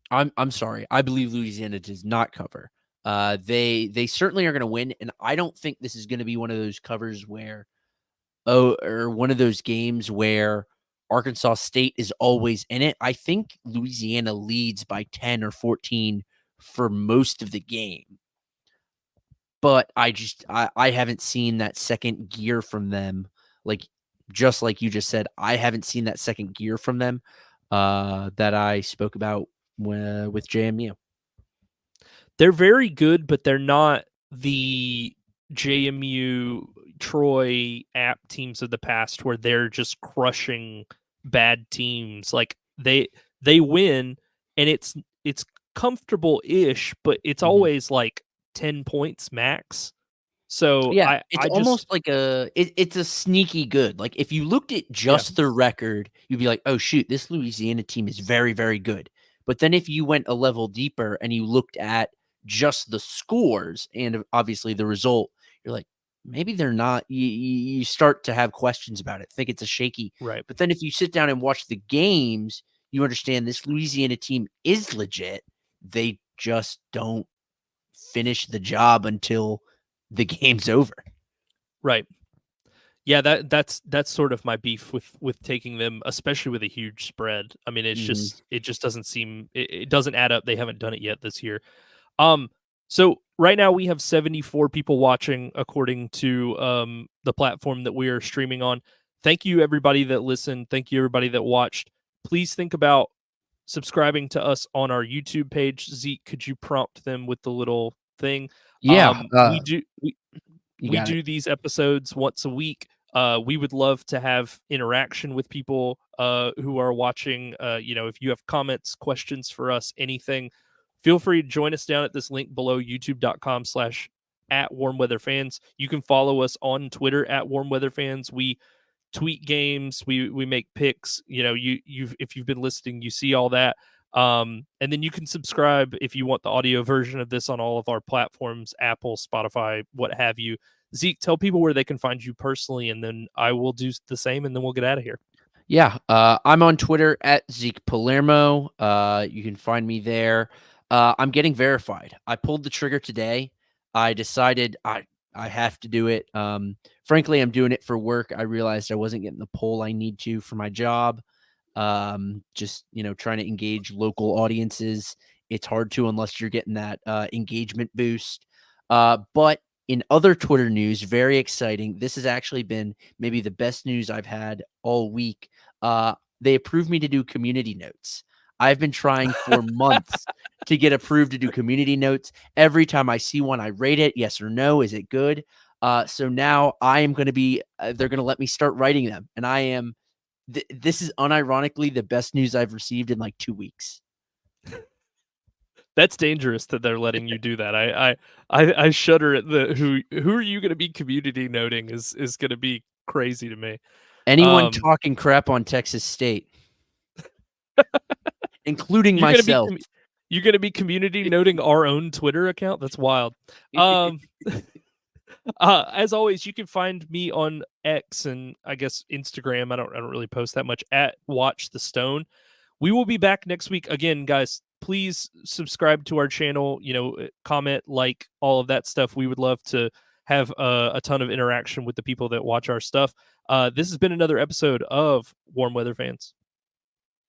I'm sorry. I believe Louisiana does not cover. They certainly are gonna win, and I don't think this is gonna be one of those covers where or one of those games where Arkansas State is always in it. I think Louisiana leads by 10 or 14 for most of the game. But I haven't seen that second gear from them. Like just like you just said, I haven't seen that second gear from them that I spoke about with JMU. They're very good, but they're not the JMU, Troy, App teams of the past where they're just crushing bad teams. Like they win, and it's comfortable-ish, but it's Mhm. always like 10 points max. So Yeah, I it's I just almost like it's a sneaky good. Like if you looked at yeah, just the record, you'd be like, "Oh shoot, this Louisiana team is very, very good." But then if you went a level deeper and you looked at just the scores and obviously the result, you're like, maybe they're not. You start to have questions about it. Think it's a shaky. right. But then if you sit down and watch the games, you understand this Louisiana team is legit. They just don't finish the job until the game's over. Right. Yeah, that's sort of my beef with taking them, especially with a huge spread. I mean, Mhm. it just doesn't seem it doesn't add up. They haven't done it yet this year. Um, so right now we have 74 people watching according to the platform that we are streaming on. Thank you everybody that listened. Thank you everybody that watched. Please think about subscribing to us on our YouTube page. Zeke, could you prompt them with the little thing? Yeah, We do you we got it. do these episodes once a week. We would love to have interaction with people who are watching. If you have comments, questions for us, anything, feel free to join us down at this link below, youtube.com/at warm weather fans. You can follow us on Twitter at warm weather fans. We tweet games, we make picks. You've if you've been listening, you see all that. And then you can subscribe if you want the audio version of this on all of our platforms, Apple, Spotify, what have you. Zeke, tell people where they can find you personally, and then I will do the same, and then we'll get out of here. Yeah, I'm on Twitter at Zeke Palermo. You can find me there. I'm getting verified. I pulled the trigger today. I decided I have to do it. Frankly, I'm doing it for work. I realized I wasn't getting the poll I need to for my job. Just trying to engage local audiences. It's hard to unless you're getting that engagement boost. But in other Twitter news, very exciting. This has actually been maybe the best news I've had all week. They approved me to do community notes. I've been trying for months to get approved to do community notes. Every time I see one, I rate it yes or no. Is it good? So now I am going to be, they're going to let me start writing them. And I am, this is unironically the best news I've received in like 2 weeks. That's dangerous that they're letting you do that. I shudder at the who are you going to be community noting is going to be crazy to me. Anyone Um, talking crap on Texas State, including you're going to be myself. you're going to be community noting our own Twitter account. That's wild. Um, as always, you can find me on X and I guess Instagram. I don't really post that much at Watch the Stone. We will be back next week again, guys. Please subscribe to our channel. Comment, like all of that stuff. We would love to have a ton of interaction with the people that watch our stuff. This has been another episode of Warm Weather Fans.